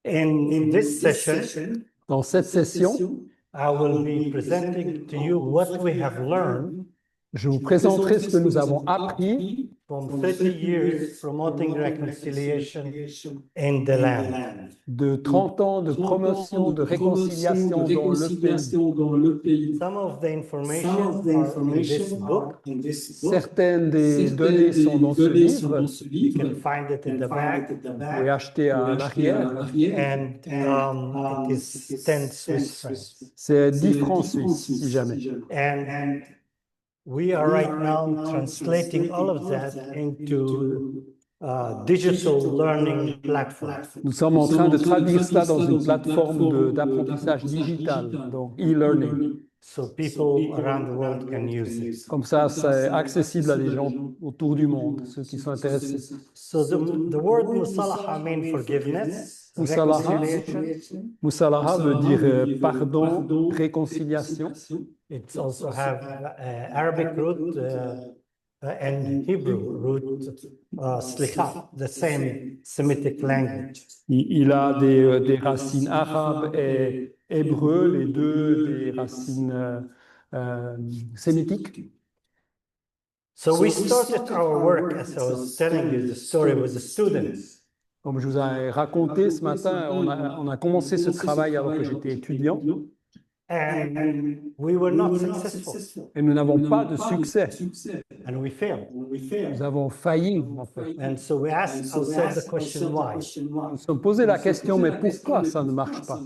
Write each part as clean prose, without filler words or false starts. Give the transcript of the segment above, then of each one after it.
In this session, Dans cette session, I will be presenting to you what we have learned je vous présenterai ce que nous avons appris from 30 years promoting reconciliation in the land. de 30 ans de promotion de réconciliation dans le pays. Some of the information are in this book. Certaines des données sont dans ce livre. You can find it in the back. Vous pouvez acheter à l'arrière. And it is 10 Swiss francs. C'est 10 francs suisses, si jamais. And we are right now translating all of that into digital learning platform. Nous sommes en train de traduire cela dans une plateforme d'apprentissage digital, donc e-learning. So people around the world can use it. Comme ça, c'est accessible à des gens autour du monde, ceux qui sont intéressés. So the word Musalaha means forgiveness, reconciliation. Musalaha veut dire pardon, réconciliation. It also have Arabic root and Hebrew root, slicha, the same Semitic language. Il a des racines arabes et hébreux, les deux des racines sémitiques. So we started our work, as I was telling you the story, with the students. Comme je vous ai raconté ce matin, on a commencé ce travail alors que j'étais étudiant. And we were not successful. Et nous n'avons pas de succès. And we failed. Nous avons failli, en fait. And so we asked ourselves the question why. Nous nous sommes posé la question, mais pourquoi ça ne marche pas?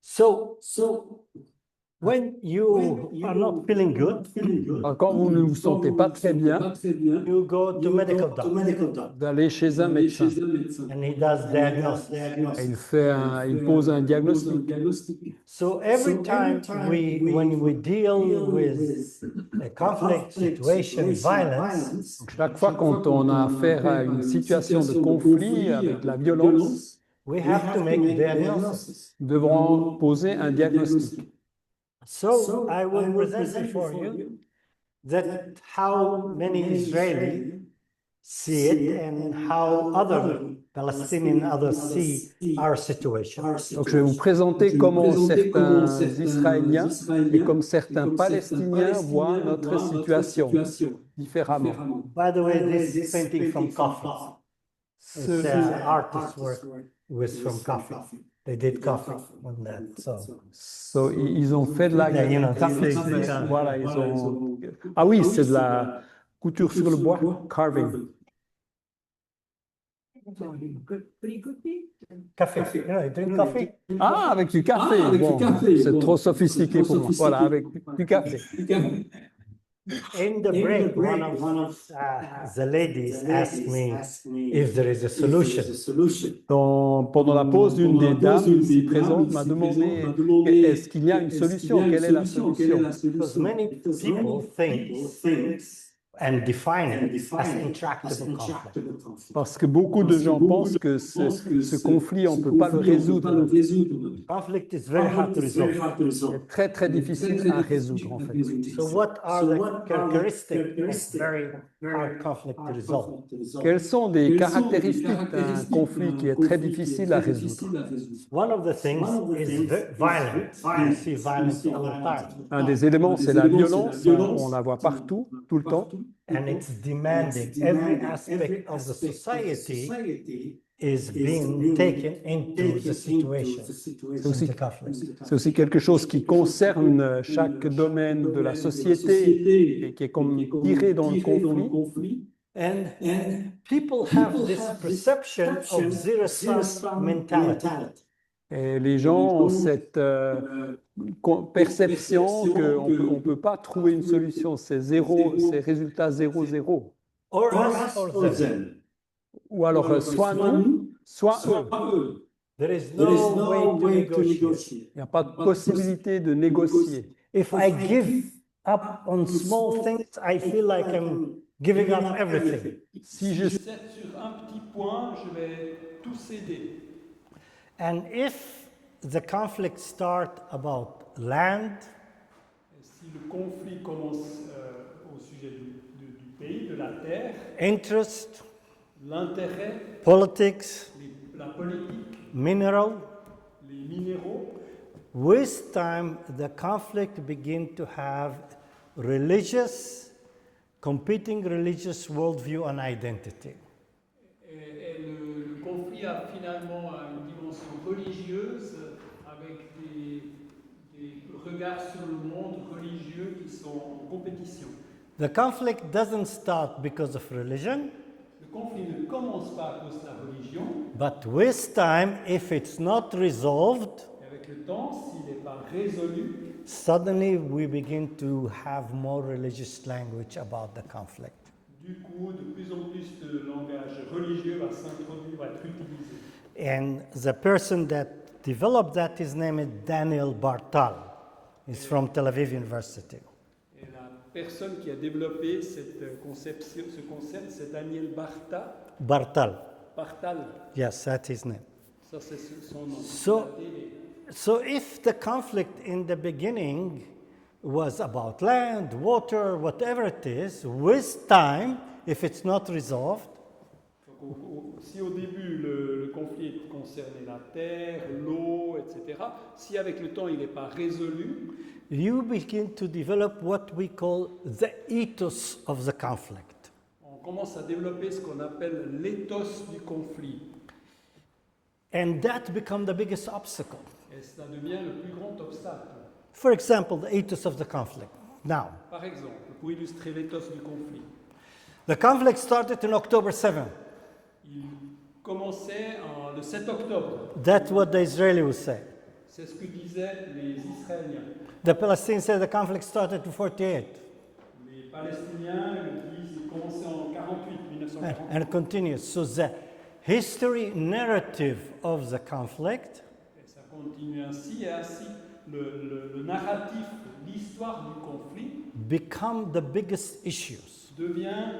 So when you are not feeling good, Alors, quand vous ne vous sentez pas très bien, you go to medical doctor, vous allez chez un médecin. and he does diagnosis. Et il pose un diagnostic. So every time when we deal with a conflict situation, violence, Donc, chaque fois quand on a affaire à une situation de conflit avec la violence, we have to make a diagnosis. nous devrons poser un diagnostic. So I will present for you that how many Israelis see it and how other Palestinians others see our situation. Donc, je vais vous présenter comment certains Israéliens et comme certains Palestiniens voient notre situation différemment. By the way, this painting from coffee. It's artist's work was from coffee. They did coffee on that. So, ils ont fait de la graphique. Voilà, ils ont... Ah oui, c'est de la couture sur le bois, carving. Café. You know, you drink coffee? Ah, avec du café. Bon, c'est trop sophistiqué pour moi. Voilà, avec du café. In the break, one of the ladies asked me if there is a solution. Pendant la pause, une des dames ici présentes m'a demandé est-ce qu'il y a une solution? Quelle est la solution? Because many people think and define it as intractable conflict. Parce que beaucoup de gens pensent que ce conflit, on ne peut pas le résoudre. Conflict is very hard to resolve. C'est très, très difficile à résoudre, en fait. So what are the characteristics of very hard conflict to resolve? Quelles sont des caractéristiques d'un conflit qui est très difficile à résoudre? One of the things is violence. You see violence all the time. Un des éléments, c'est la violence. On la voit partout, tout le temps. And it's demanding every aspect of the society is being taken into the situation. C'est aussi quelque chose qui concerne chaque domaine de la société et qui est comme tiré dans le conflit. And people have this perception of zero-sum mentality. Et les gens ont cette perception qu'on ne peut pas trouver une solution. C'est zéro, c'est résultat 0-0. Or us or them. Ou alors soit nous, soit eux. There is no way to negotiate. Il n'y a pas de possibilité de négocier. If I give up on small things, I feel like I'm giving up everything. Si je cède sur un petit point, je vais tout céder. And if the conflict starts about land, si le conflit commence au sujet du pays, de la terre, interest, l'intérêt, politics, la politique, mineral. les minéraux. With time, the conflict begin to have competing religious worldview and identity. Et le conflit a finalement une dimension religieuse avec des regards sur le monde religieux qui sont en compétition. The conflict doesn't start because of religion, Le conflit ne commence pas à cause de la religion, but with time, if it's not resolved, et avec le temps, s'il n'est pas résolu, suddenly we begin to have more religious language about the conflict. du coup, de plus en plus de langage religieux va s'introduire, va être utilisé. And the person that developed that, his name is Daniel Bartal. He's from Tel Aviv University. Et la personne qui a développé cette conception, ce concept, c'est Daniel Bartal. Bartal. Yes, that's his name. Ça, c'est son nom. So if the conflict in the beginning was about land, water, whatever it is, with time, if it's not resolved, Si au début le conflit concernait la terre, l'eau, etc., si avec le temps il n'est pas résolu, you begin to develop what we call the ethos of the conflict. on commence à développer ce qu'on appelle l'éthos du conflit. And that becomes the biggest obstacle. Et ça devient le plus grand obstacle. For example, the ethos of the conflict. Now, Par exemple, pour illustrer l'éthos du conflit, the conflict started on October 7th. il commençait le 7 octobre. That's what the Israelis would say. C'est ce que disaient les Israéliens. The Palestinians say the conflict started in 48 Les Palestiniens disent qu'il commençait en 1948. and it continues. So the history narrative of the conflict Et ça continue ainsi, et ainsi le narratif, l'histoire du conflit become the biggest issues. devient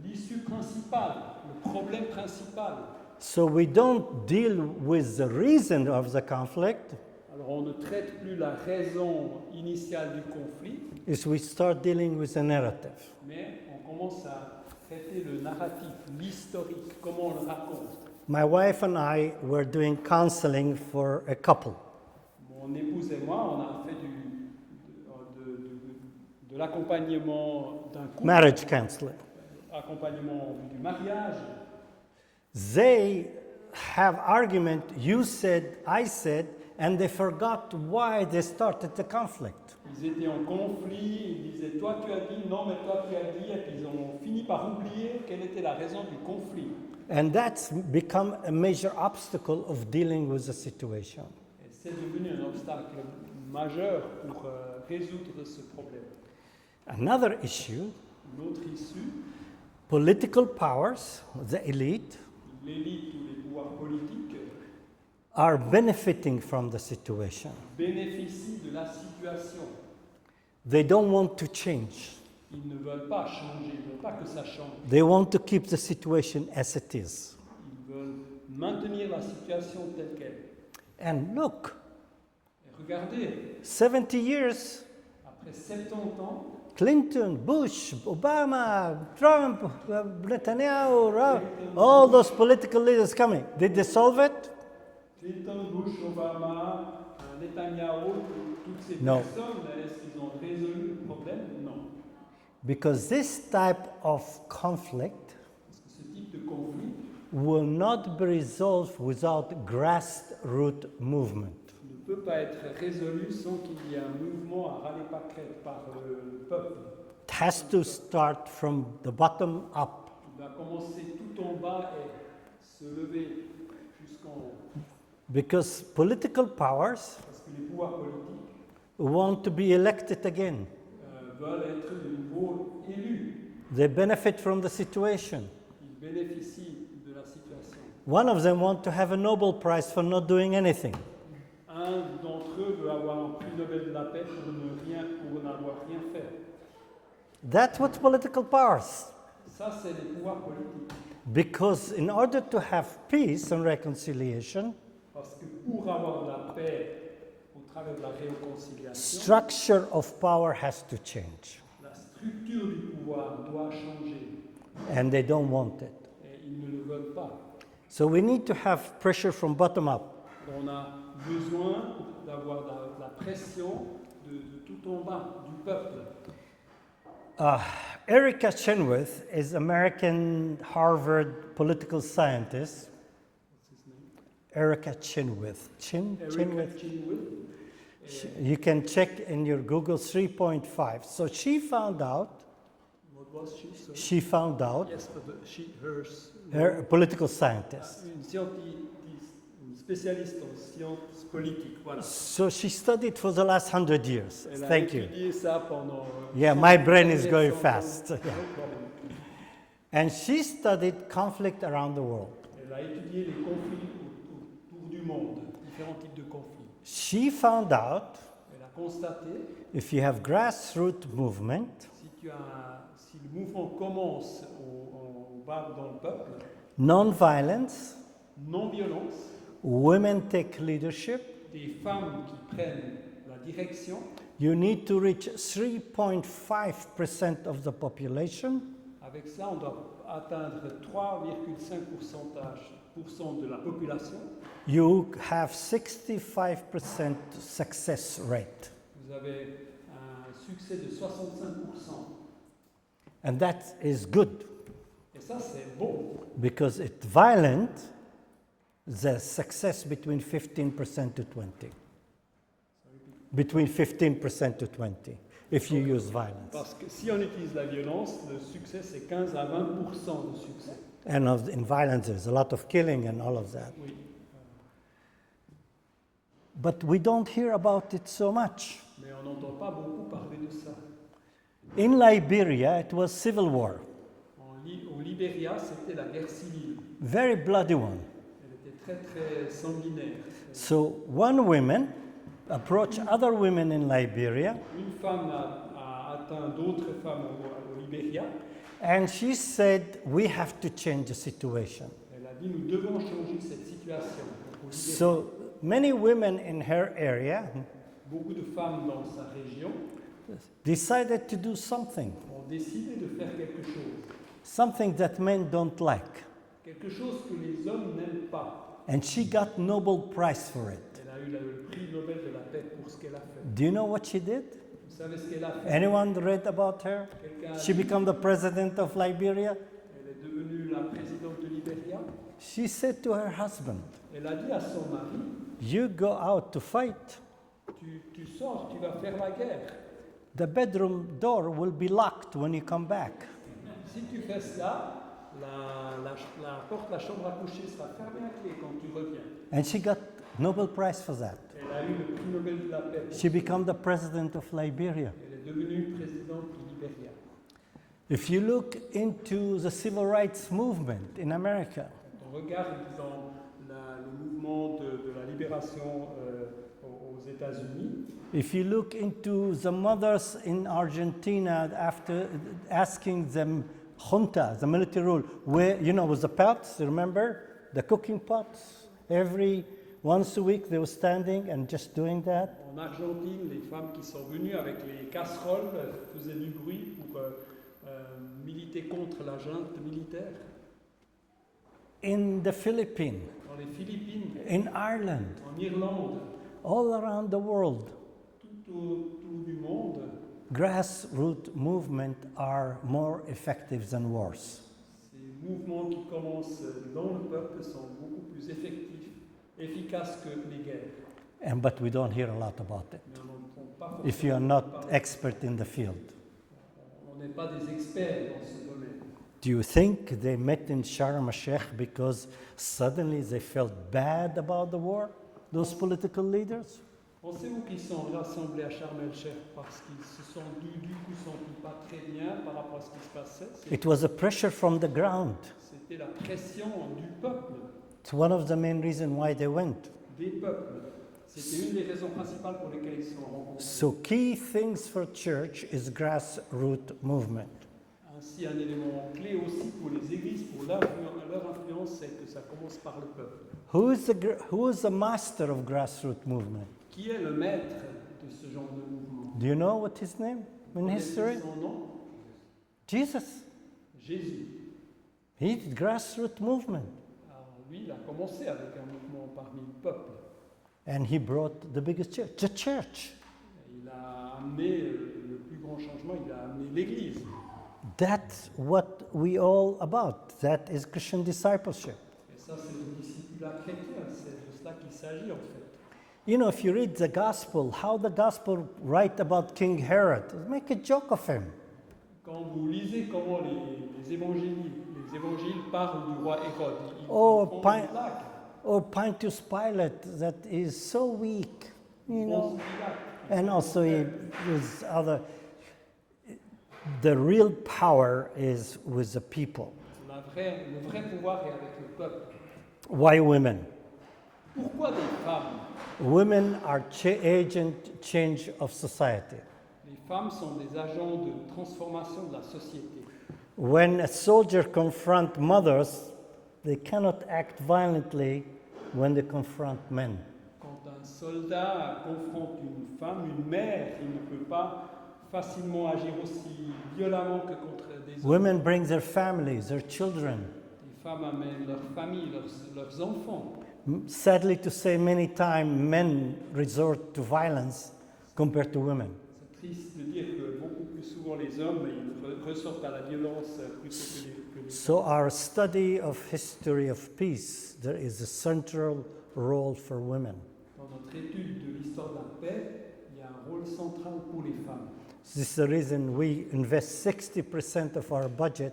l'issue principale, le problème principal. So we don't deal with the reason of the conflict, Alors on ne traite plus la raison initiale du conflit, is we start dealing with the narrative. mais on commence à traiter le narratif, l'historique, comment on le raconte. My wife and I were doing counseling for a couple. Mon épouse et moi, on a fait de l'accompagnement d'un couple, Marriage counseling. accompagnement du mariage. They have argument, you said, I said, and they forgot why they started the conflict. Ils étaient en conflit, ils disaient toi tu as dit, non mais toi tu as dit, et puis ils ont fini par oublier quelle était la raison du conflit. And that's become a major obstacle of dealing with the situation. Et c'est devenu un obstacle majeur pour résoudre ce problème. Another issue, Une autre issue, political powers, the elite, l'élite ou les pouvoirs politiques are benefiting from the situation. bénéficient de la situation. They don't want to change. Ils ne veulent pas changer, ils ne veulent pas que ça change. They want to keep the situation as it is. Ils veulent maintenir la situation telle qu'elle. And look, Et regardez, 70 years, après 70 ans, Clinton, Bush, Obama, Trump, Netanyahu, all those political leaders coming. Did they solve it? Clinton, Bush, Obama, Netanyahu, toutes ces No. personnes, est-ce qu'ils ont résolu le problème? Non. Because this type of conflict Parce que ce type de conflit will not be resolved without grassroots movement. ne peut pas être résolu sans qu'il y ait un mouvement à râler par le peuple. It has to start from the bottom up. Il va commencer tout en bas et se lever jusqu'en haut. Because political powers Parce que les pouvoirs politiques want to be elected again. veulent être de nouveau élus. They benefit from the situation. Ils bénéficient de la situation. One of them want to have a Nobel Prize for not doing anything. Un d'entre eux veut avoir un prix Nobel de la paix pour n'avoir rien fait. That's what political powers. Ça, c'est les pouvoirs politiques. Because in order to have peace and reconciliation, Parce que pour avoir de la paix au travers de la réconciliation, structure of power has to change. la structure du pouvoir doit changer. And they don't want it. Et ils ne le veulent pas. So we need to have pressure from bottom up. On a besoin d'avoir la pression de tout en bas, du peuple. Erica Chenoweth is American Harvard political scientist. What's his name? Erica Chenoweth. Chenoweth. You can check in your Google 3.5. So she found out. What was she? Sorry. She found out. Yes, but Her political scientist. Une spécialiste en sciences politiques, voilà. So she studied for the last 100 years. Elle a Thank you. étudié ça pendant. Yeah, my brain is going fast. And she studied conflict around the world. Elle a étudié les conflits autour du monde, différents types de conflits. She found out Elle a constaté if you have grassroots movement, si le mouvement commence au bas dans le peuple, non-violence, non-violence, women take leadership, des femmes qui prennent la direction, you need to reach 3.5% of the population. avec ça on doit atteindre 3,5% de la population. You have 65% success rate. Vous avez un succès de 65%. And that is good. Et ça, c'est bon. Because it's violent, the success between 15% to 20. Between 15% to 20, if you use violence. Parce que si on utilise la violence, le succès, c'est 15 à 20% de succès. And in violence, there's a lot of killing and all of that. Oui. But we don't hear about it so much. Mais on n'entend pas beaucoup parler de ça. In Liberia, it was civil war. Au Libéria, c'était la guerre civile. Very bloody one. Elle était très, très sanguinaire. So one woman approached other women in Liberia. Une femme a atteint d'autres femmes au Libéria. And she said, we have to change the situation. Elle a dit, nous devons changer cette situation. So many women in her area Beaucoup de femmes dans sa région decided to do something. ont décidé de faire quelque chose. Something that men don't like. Quelque chose que les hommes n'aiment pas. And she got Nobel Prize for it. Elle a eu le prix Nobel de la paix pour ce qu'elle a fait. Do you know what she did? Vous savez ce qu'elle a fait? Anyone read about her? She became the president of Liberia. Elle est devenue la présidente de Libéria. She said to her husband, Elle a dit à son mari, you go out to fight. tu sors, tu vas faire la guerre. The bedroom door will be locked when you come back. Si tu fais ça, la porte de la chambre à coucher sera fermée à clé quand tu reviens. And she got Nobel Prize for that. Elle a eu le prix Nobel de la paix. She became the president of Liberia. Elle est devenue présidente du Libéria. If you look into the civil rights movement in America, Quand on regarde dans le mouvement de la libération aux États-Unis, if you look into the mothers in Argentina after asking them junta, the military rule, where, with the pots, remember? The cooking pots. Once a week they were standing and just doing that. En Argentine, les femmes qui sont venues avec les casseroles faisaient du bruit pour militer contre la junte militaire. In the Philippines, Dans les Philippines, in Ireland, en Irlande, all around the world, tout autour du monde, grassroots movements are more effective than wars. ces mouvements qui commencent dans le peuple sont beaucoup plus efficaces que les guerres. But we don't hear a lot about it. Mais on n'entend pas If you are forcément not parler. expert in the field. On n'est pas des experts dans ce domaine. Do you think they met in Sharm el-Sheikh because suddenly they felt bad about the war, those political leaders? Pensez-vous qu'ils sont rassemblés à Sharm el-Sheikh parce qu'ils se sont du coup sentis pas très bien par rapport à ce qui se passait? It was a pressure from the ground. C'était la pression du peuple, It's one of the main reasons why they went. des peuples. C'était une des raisons principales pour lesquelles ils se sont rencontrés. So key things for church is grassroots movement. Ainsi, un élément clé aussi pour les églises, pour leur influence, c'est que ça commence par le peuple. Who is the master of grassroots movement? Qui est le maître de ce genre de mouvement? Do you know what his name in history? Son nom? Jesus. Jésus. He did grassroots movement. Alors, lui, il a commencé avec un mouvement parmi le peuple. And he brought the biggest church, the church. Il a amené le plus grand changement, il a amené l'Église. That's what we all about. That is Christian discipleship. Et ça, c'est le discipulat chrétien, c'est de cela qu'il s'agit en fait. You know, if you read the gospel, how the gospel write about King Herod, make a joke of him. Quand vous lisez comment les évangiles parlent du roi Hérode, ils Oh, font des blagues. Or Pontius Pilate, that is so weak, you know. Ponce Pilate. And also with other. The real power is with the people. Le vrai pouvoir est avec le peuple. Why women? Pourquoi des femmes? Women are agent change of society. Les femmes sont des agents de transformation de la société. When a soldier confronts mothers, they cannot act violently when they confront men. Quand un soldat confronte une femme, une mère, il ne peut pas facilement agir aussi violemment que contre des hommes. Women bring their families, their children. Les femmes amènent leur famille, leurs enfants. Sadly to say, many times men resort to violence compared to women. C'est triste de dire que beaucoup plus souvent les hommes ils ressortent à la violence plutôt que les So our study of history of peace, there is a central role for women. Dans notre étude de l'histoire de la paix, il y a un rôle central pour les femmes. This is the reason we invest 60% of our budget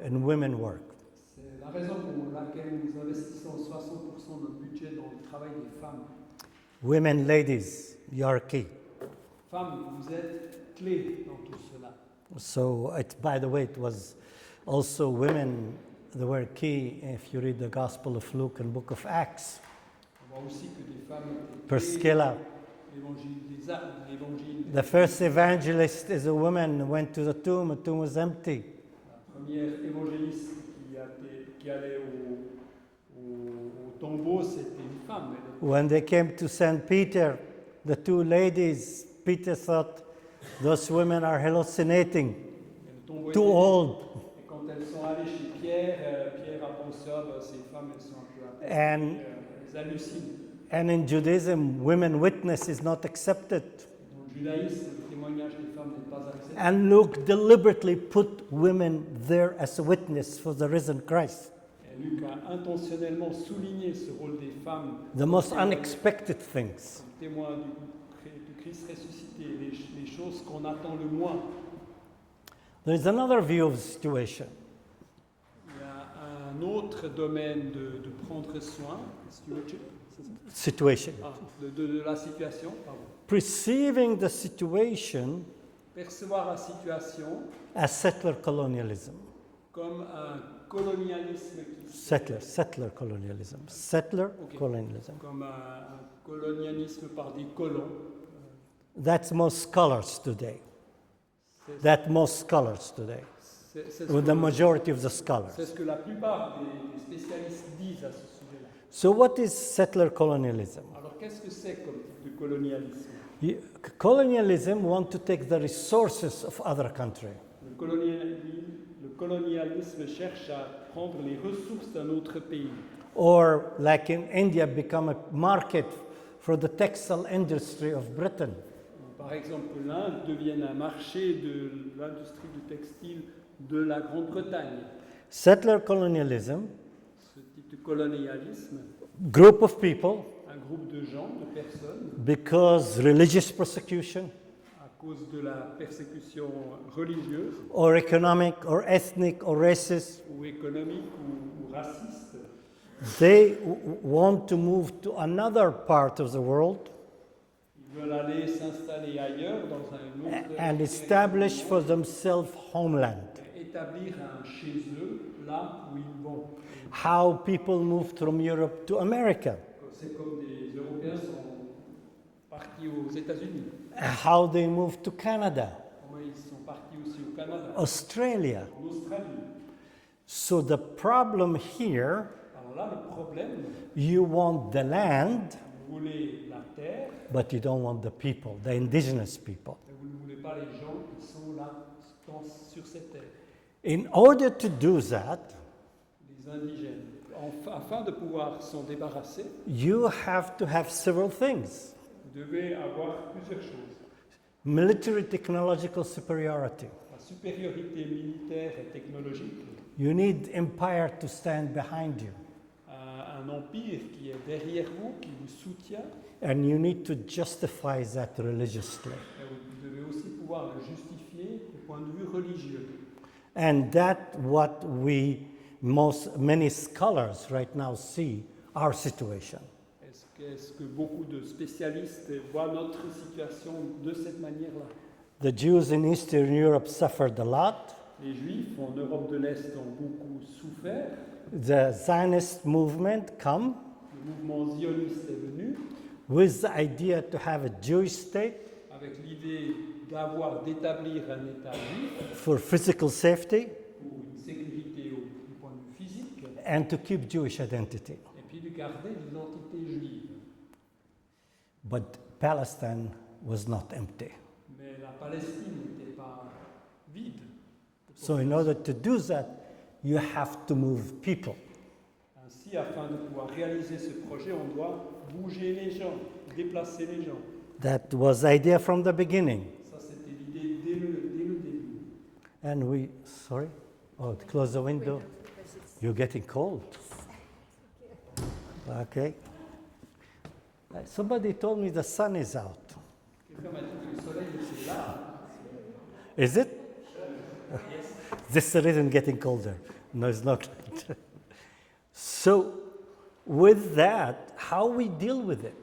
in women work. C'est la raison pour laquelle nous investissons 60% de notre budget dans le travail des femmes. Women, ladies, you are key. Femmes, vous êtes clés dans tout cela. So, by the way, it was also women that were key if you read the Gospel of Luke and Book of Acts. On voit aussi que des femmes étaient clés. Priscilla, L'évangile des actes, l'évangile. the first evangelist is a woman who went to the tomb was empty. La première évangéliste qui allait au tombeau, c'était une femme. When they came to St. Peter, the two ladies, Peter thought, those women are hallucinating, too old. Et quand elles sont allées chez Pierre, Pierre a pensé, ces femmes, elles sont un peu And, elles hallucinent. and in Judaism, women witness is not accepted. Dans le judaïsme, le témoignage des femmes n'est pas accepté. And Luke deliberately put women there as a witness for the risen Christ. Et Luc a intentionnellement souligné ce rôle des femmes. The most unexpected things. Comme témoins du Christ ressuscité, les choses qu'on attend le moins. There is another view of the situation. Il y a un autre domaine de prendre soin, Situation. de la situation, pardon. Perceiving the situation Percevoir la situation as settler colonialism. comme un colonialisme Settler colonialism. Settler colonialism. comme un colonialisme par des colons. That's most scholars today. That most scholars today. C'est With the majority of the scholars. ce que la plupart des spécialistes disent à ce sujet-là. So what is settler colonialism? Alors qu'est-ce que c'est comme type de colonialisme? Colonialism want to take the resources of other country. Le colonialisme cherche à prendre les ressources d'un autre pays. Or like in India, become a market for the textile industry of Britain. Par exemple, l'Inde devienne un marché de l'industrie du textile de la Grande-Bretagne. Settler colonialism, Ce type de colonialisme, group of people, un groupe de gens, de personnes, because religious persecution, à cause de la persécution religieuse or economic, or ethnic, or racist, ou économique ou raciste, they want to move to another part of the world ils veulent aller s'installer ailleurs dans un autre and establish for themselves homeland. établir un chez eux là où ils vont. How people moved from Europe to America, C'est comme des Européens sont partis aux États-Unis. how they moved to Canada, Comment ils sont partis aussi au Canada, Australia. en Australie. So the problem here, Alors là, le problème, you want the land, vous voulez la terre, but you don't want the people, the indigenous people. mais vous ne voulez pas les gens qui sont là sur cette terre. In order to do that, Les indigènes. Afin de pouvoir s'en débarrasser, you have to have several things. vous devez avoir plusieurs choses. Military technological superiority. La supériorité militaire et technologique, You need empire to stand behind you. un empire qui est derrière vous, qui vous soutient, And you need to justify that religiously. et vous devez aussi pouvoir le justifier du point de vue religieux. And that what many scholars right now see our situation. Est-ce que beaucoup de spécialistes voient notre situation de cette manière-là? The Jews in Eastern Europe suffered a lot. Les Juifs en Europe de l'Est ont beaucoup souffert. The Zionist movement come Le mouvement zioniste est venu with the idea to have a Jewish state avec l'idée d'établir un État juif for physical safety pour une sécurité du point de vue physique and to keep Jewish identity. et puis de garder l'identité juive. But Palestine was not empty. Mais la Palestine n'était pas vide. So in order to do that, you have to move people. Ainsi, afin de pouvoir réaliser ce projet, on doit bouger les gens, déplacer les gens. That was the idea from the beginning. Ça, c'était l'idée dès le début. And sorry? Oh, close the window. You're getting cold. Okay. Somebody told me the sun is out. Quelqu'un m'a dit que le soleil était là. Is it? This is the reason getting colder. No, it's not. So, with that, how we deal with it?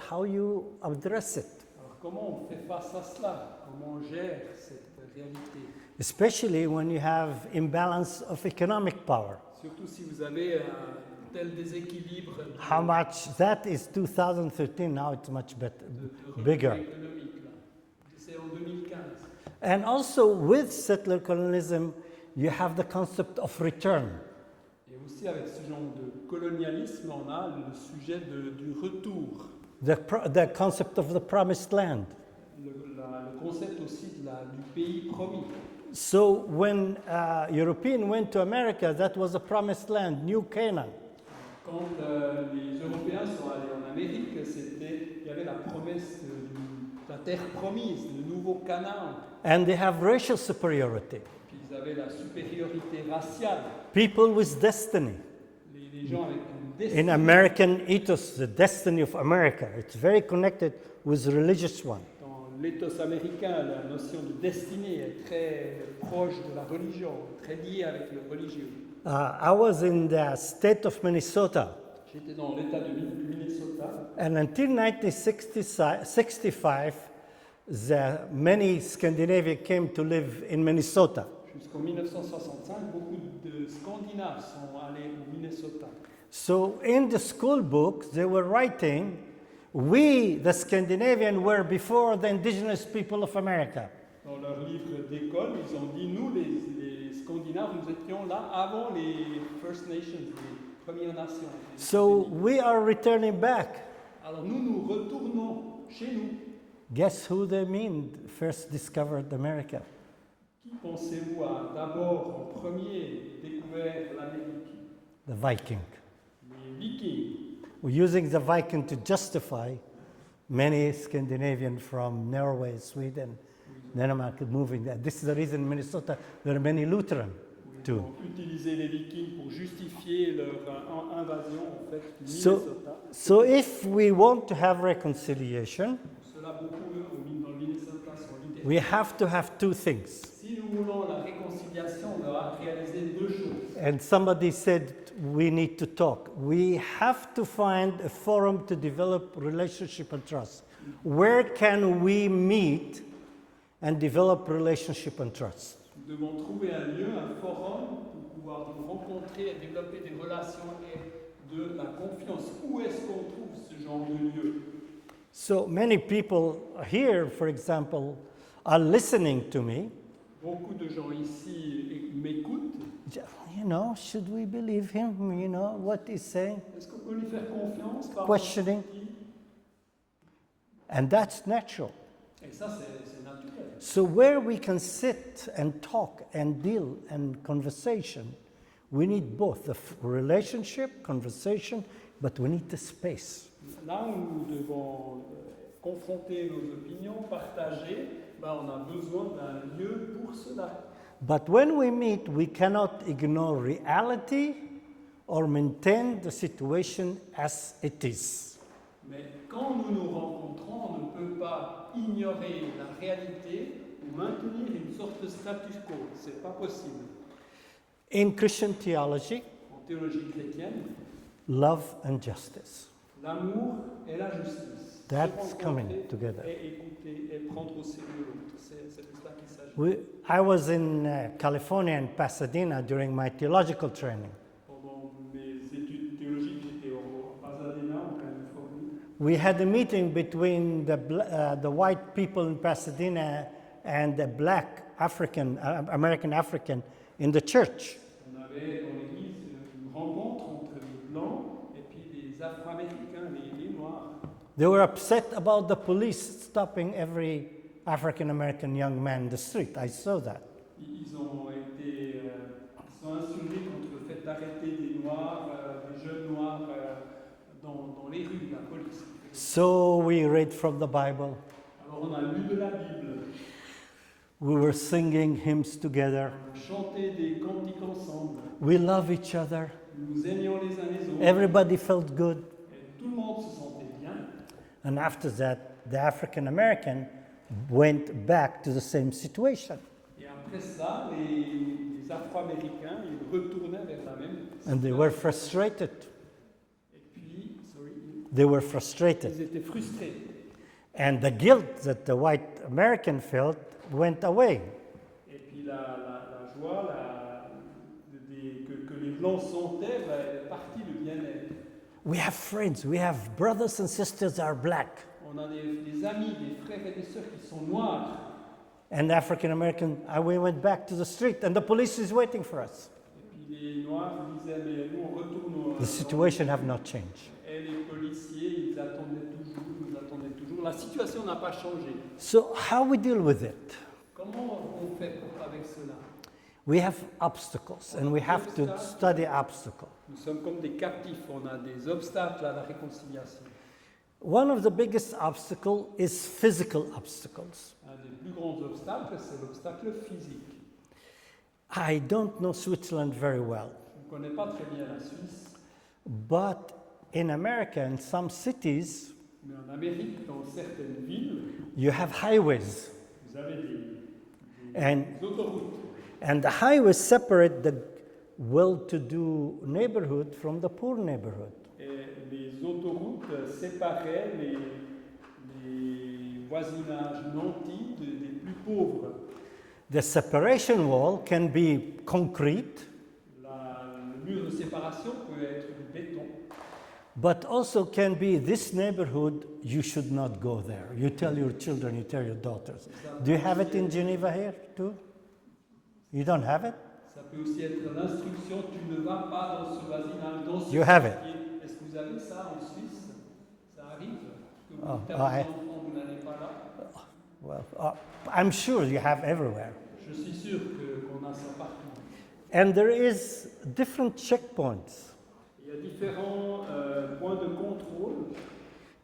How you address it? Alors, comment on fait face à cela? Comment on gère cette réalité? Especially when you have imbalance of economic power. Surtout si vous avez un tel déséquilibre How much that is 2013, now it's much better, bigger. économique. Là. C'est en 2015. And also with settler colonialism, you have the concept of return. Et aussi avec ce genre de colonialisme, on a le sujet du retour. The concept of the promised land. Le concept aussi du pays promis. So when Europeans went to America, that was a promised land, New Canaan. Quand les Européens sont allés en Amérique, il y avait la promesse de la terre promise, le nouveau Canaan. And they have racial superiority. Puis ils avaient la supériorité raciale. People with destiny. Les gens avec une destinée. In American ethos, the destiny of America, it's very connected with the religious one. Dans l'éthos américain, la notion de destinée est très proche de la religion, très liée avec le religieux. I was in the state of Minnesota. J'étais dans l'État du Minnesota. And until 1965, many Scandinavians came to live in Minnesota. Jusqu'en 1965, beaucoup de Scandinaves sont allés au Minnesota. So in the school books, they were writing, we, the Scandinavians, were before the indigenous people of America. Dans leur livre d'école, ils ont dit, nous, les Scandinaves, nous étions là avant les First Nations, les Premières Nations. So we are returning back. Alors nous retournons chez nous. Guess who they mean first discovered America? Qui pensez-vous a d'abord, en premier, découvert l'Amérique? The Viking. Les Vikings. We're using the Viking to justify many Scandinavians from Norway, Sweden, Denmark moving there. This is the reason in Minnesota there are many Lutheran too. Ils ont utilisé les Vikings pour justifier leur invasion en fait du Minnesota. So if we want to have reconciliation, Cela beaucoup dans le Minnesota sont l'idée. we have to have two things. Si nous voulons la réconciliation, on doit réaliser deux choses. And somebody said we need to talk. We have to find a forum to develop relationship and trust. Where can we meet and develop relationship and trust? Nous devons trouver un lieu, un forum pour pouvoir nous rencontrer et développer des relations et de la confiance. Où est-ce qu'on trouve ce genre de lieu? So many people here, for example, are listening to me. Beaucoup de gens ici m'écoutent. You know, should we believe him? You know, what he's saying? Est-ce qu'on peut lui faire confiance par Questioning. rapport à ce qu'il dit? And that's natural. Et ça, c'est naturel. So where we can sit and talk and deal and conversation, We need both the relationship, conversation, but we need the space. Là où nous devons confronter nos opinions, partager, on a besoin d'un lieu pour cela. But when we meet, we cannot ignore reality or maintain the situation as it is. Mais quand nous nous rencontrons, on ne peut pas ignorer la réalité ou maintenir une sorte de status quo. C'est pas possible. In Christian theology, En théologie chrétienne, love and justice. l'amour et la justice. That's coming together. Et écouter et prendre au sérieux l'autre. C'est de cela qu'il s'agit. I was in California and Pasadena during my theological training. Pendant mes études théologiques, j'étais en Pasadena, en Californie. We had a meeting between the white people in Pasadena and the black African, American African in the church. On avait dans l'église une rencontre entre les blancs et puis les Afro-Américains, les Noirs. They were upset about the police stopping every African American young man in the street. I saw that. Ils ont insurgés contre le fait d'arrêter des Noirs, des jeunes Noirs dans les rues, la police. So we read from the Bible. Alors on a lu de la Bible. We were singing hymns together. On chantait des cantiques ensemble. We love each other. Nous aimions les uns les autres. Everybody felt good. Et tout le monde se sentait bien. And after that, the African American went back to the same situation. Et après ça, les Afro-Américains, ils retournaient vers la même situation. And they were frustrated. Et puis, They were ils frustrated. étaient frustrés. And the guilt that the white American felt went away. Et puis la joie que les Blancs sentaient, elle est partie, le bien-être. We have friends, we have brothers and sisters that are black. On a des amis, des frères et des sœurs qui sont noirs. And the African American, we went back to the street and the police is waiting for us. Et puis les Noirs disaient, mais nous on retourne. The situation have not changed. Et les policiers, ils nous attendaient toujours. La situation n'a pas changé. So how we deal with it? Comment on fait avec cela? We have obstacles and we have to study obstacles. Nous sommes comme des captifs, on a des obstacles à la réconciliation. One of the biggest obstacles is physical obstacles. Un des plus grands obstacles, c'est l'obstacle physique. I don't know Switzerland very well, Je ne connais pas très bien la Suisse, but in America, in some cities, mais en Amérique, dans certaines villes, you have highways. vous avez And, des autoroutes. and the highways separate the well-to-do neighborhood from the poor neighborhood. Et les autoroutes séparaient les voisinages nantis des plus pauvres. The separation wall can be concrete, Le mur de séparation peut être du béton, but also can be this neighborhood, you should not go there. You tell your children, you tell your daughters. Do you have it in Geneva here too? You don't have it? ça peut aussi être l'instruction, tu ne vas pas dans ce voisinage, dans ce You have it. quartier. Est-ce que vous avez ça en Suisse? Ça arrive que vous Oh, dites à vos enfants, vous n'allez pas là? Well, I'm sure you have everywhere. Je suis sûr qu'on a ça partout. And there is different checkpoints. Il y a différents points de contrôle.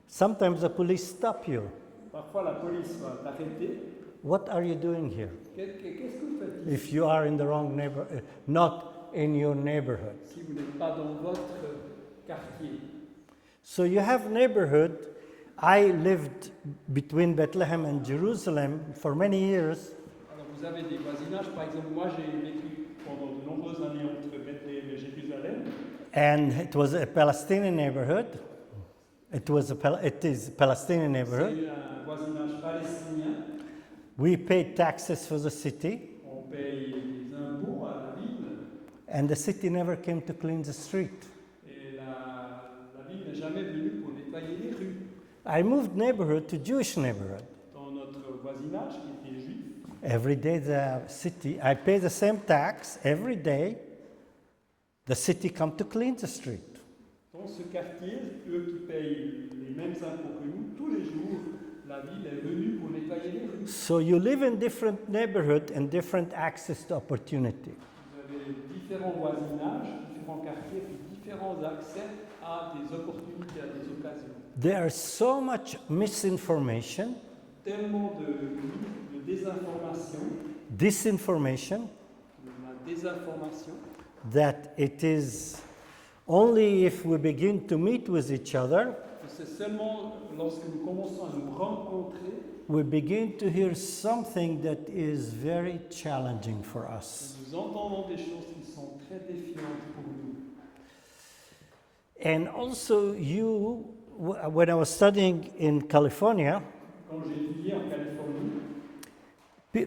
Sometimes the police stop you. Parfois, la police va t'arrêter. What are you doing here? Qu'est-ce que vous faites ici? If you are in the wrong neighborhood, not in your neighborhood. Si vous n'êtes pas dans votre quartier. So you have neighborhood. I lived between Bethlehem and Jerusalem for many years. Alors, vous avez des voisinages. Par exemple, moi, j'ai vécu pendant de nombreuses années entre Bethléem et Jérusalem. And it was a Palestinian neighborhood. It is a Palestinian neighborhood. C'est un voisinage palestinien. We paid taxes for the city, On paye des impôts à la ville. and the city never came to clean the street. Et la ville n'est jamais venue pour nettoyer les rues. I moved neighborhood to Jewish neighborhood. Dans notre voisinage qui était juif, Every day the city, I pay the same tax every day. The city come to clean the street. dans ce quartier, eux qui payent les mêmes impôts que nous, tous les jours, la ville est venue pour nettoyer les rues. So you live in different neighborhood and different access to opportunity. Vous avez différents voisinages, différents quartiers, puis différents accès à des opportunités, à des occasions. There's so much misinformation, Tellement de désinformation, disinformation, de la désinformation, that it is only if we begin to meet with each other, que c'est seulement lorsque nous commençons à nous rencontrer, we begin to hear something that is very challenging for que us. nous entendons des choses qui sont très défiantes pour nous. And also when I was studying in California, Quand j'ai étudié en Californie,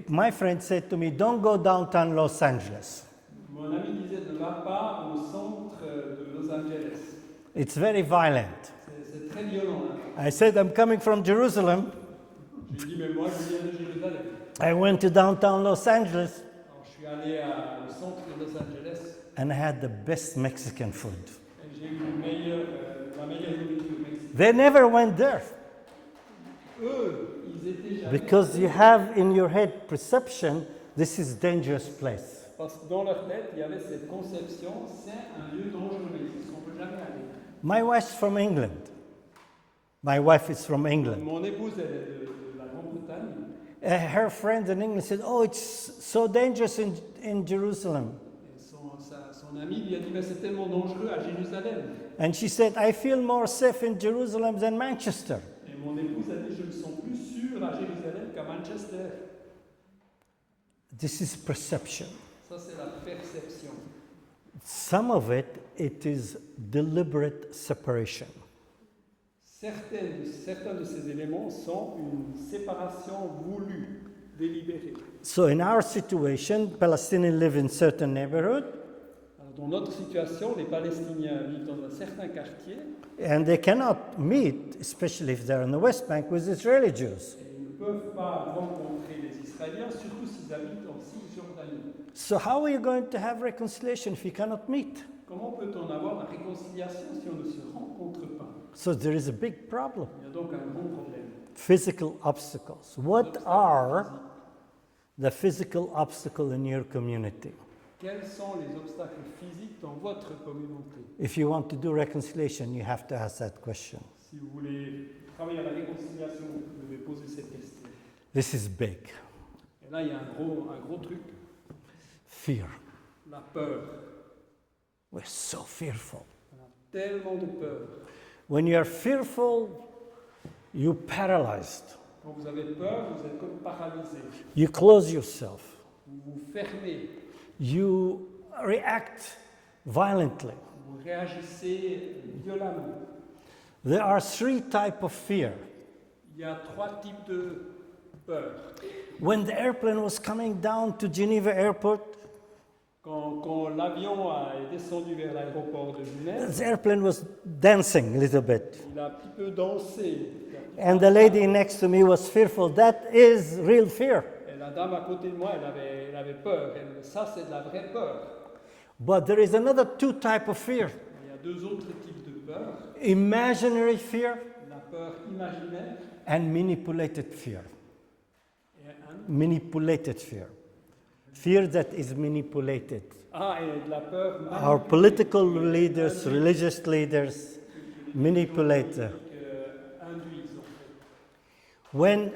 my friend said to me, don't go downtown Los Angeles. mon ami disait ne va pas au centre de Los Angeles. It's very violent. C'est très violent là. I said, I'm coming from Jerusalem. J'ai dit mais moi je viens de Jérusalem. I went to downtown Los Angeles Alors, je suis allé au centre de Los Angeles and I had the best Mexican food. et j'ai eu la meilleure nourriture mexicaine. They never went there Eux, ils étaient jamais. because you have in your head perception, this is dangerous place. Parce que dans leur tête, il y avait cette conception, c'est un lieu dangereux, parce qu'on ne peut jamais aller. My wife's from England. My wife is from England. Mon épouse, elle est de la Grande-Bretagne. Her friends in England said, oh, it's so dangerous in Jerusalem. Et son ami lui a dit, mais c'est tellement dangereux à Jérusalem. And she said, I feel more safe in Jerusalem than Manchester. Et mon épouse a dit, je me sens plus sûr à Jérusalem qu'à Manchester. This is perception. Ça, c'est la perception. Some of it is deliberate separation. Certains de ces éléments sont une séparation voulue, délibérée. So in our situation, Palestinians live in certain neighborhood, Alors, dans notre situation, les Palestiniens vivent dans un certain quartier and they cannot meet, especially if they're on the West Bank, with Israeli Jews. et ils ne peuvent pas rencontrer les Israéliens, surtout s'ils habitent en Cisjordanie. So how are you going to have reconciliation if you cannot meet? Comment peut-on avoir la réconciliation si on ne se rencontre pas? So there is a big problem. Il y a donc un gros problème. Physical obstacles. What are the physical obstacles in your community? Quels sont les obstacles physiques dans votre communauté? If you want to do reconciliation, you have to ask that question. Si vous voulez travailler à la réconciliation, vous devez poser cette question. This is big. Et là, il y a un gros truc, Fear. la peur. We're so fearful. On a tellement de peur. When you are fearful, you're paralyzed. Quand vous avez peur, vous êtes comme paralysé. You close yourself. Vous vous fermez. You react violently. Vous réagissez violemment. There are 3 types of fear. Il y a 3 types de peur. When the airplane was coming down to Geneva Airport, Quand l'avion est descendu vers l'aéroport de Genève, the airplane was dancing a little bit. il a un petit peu dansé. And the lady next to me was fearful. That is real fear. Et la dame à côté de moi, elle avait peur. Ça, c'est de la vraie peur. But there is another 2 types of fear. Il y a 2 autres types de peur. Imaginary fear La peur imaginaire and manipulated fear. et Manipulated fear. Fear that is manipulated. et de la peur Our political leaders, religious leaders manipulate. induisent, en fait. When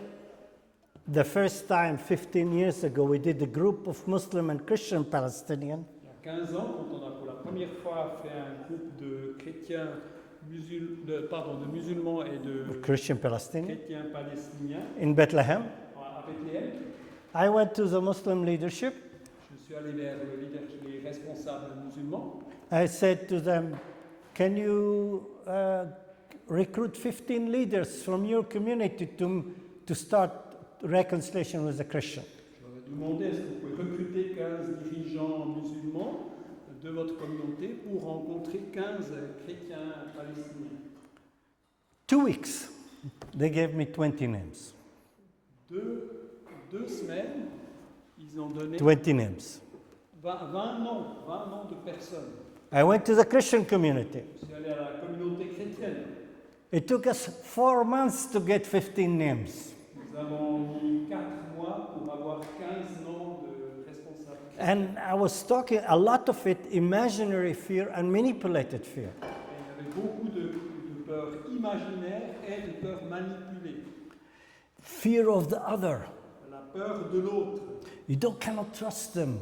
the first time, 15 years ago, we did a group of Muslim and Christian Palestinians, Il y a 15 ans, quand on a pour la première fois fait un groupe de chrétiens, de musulmans et de Christian Palestinians, chrétiens palestiniens in Bethlehem, à Bethléem, I went to the Muslim leadership. je suis allé vers les responsables musulmans. I said to them, can you recruit 15 leaders from your community to start reconciliation with the Christian? Je leur ai demandé est-ce que vous pouvez recruter 15 dirigeants musulmans de votre communauté pour rencontrer 15 chrétiens palestiniens. 2 weeks, they gave me 20 names. Deux semaines, ils ont donné 20 names. 20 noms de personnes. I went to the Christian community. Je suis allé à la communauté chrétienne. It took us 4 months to get 15 names. Nous avons mis 4 mois pour avoir 15 noms de responsables chrétiens. And I was talking a lot of it imaginary fear and manipulated fear. Et il y avait beaucoup de peur imaginaire et de peur manipulée. Fear of the other. La peur de l'autre. You cannot trust them.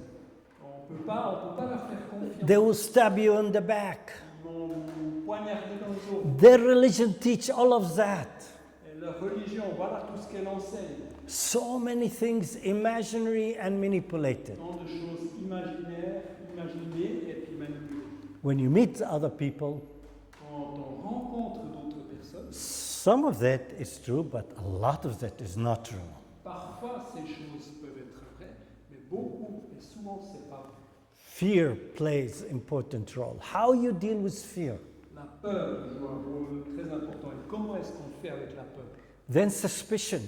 On peut pas leur faire confiance. They will stab you in the back. Ils vont vous poignarder dans le dos. Their religion teach all of that. Et leur religion, voilà tout ce qu'elle enseigne. So many things imaginary and manipulated. Tant de choses imaginaires, imaginées et puis manipulées. When you meet other people, Quand on rencontre d'autres personnes, some of that is true, but a lot of that is not true. parfois ces choses peuvent être vraies, mais beaucoup et souvent c'est pas vrai. Fear plays important role. How you deal with fear. La peur joue un rôle très important. Et comment est-ce qu'on fait avec la peur? Then suspicion.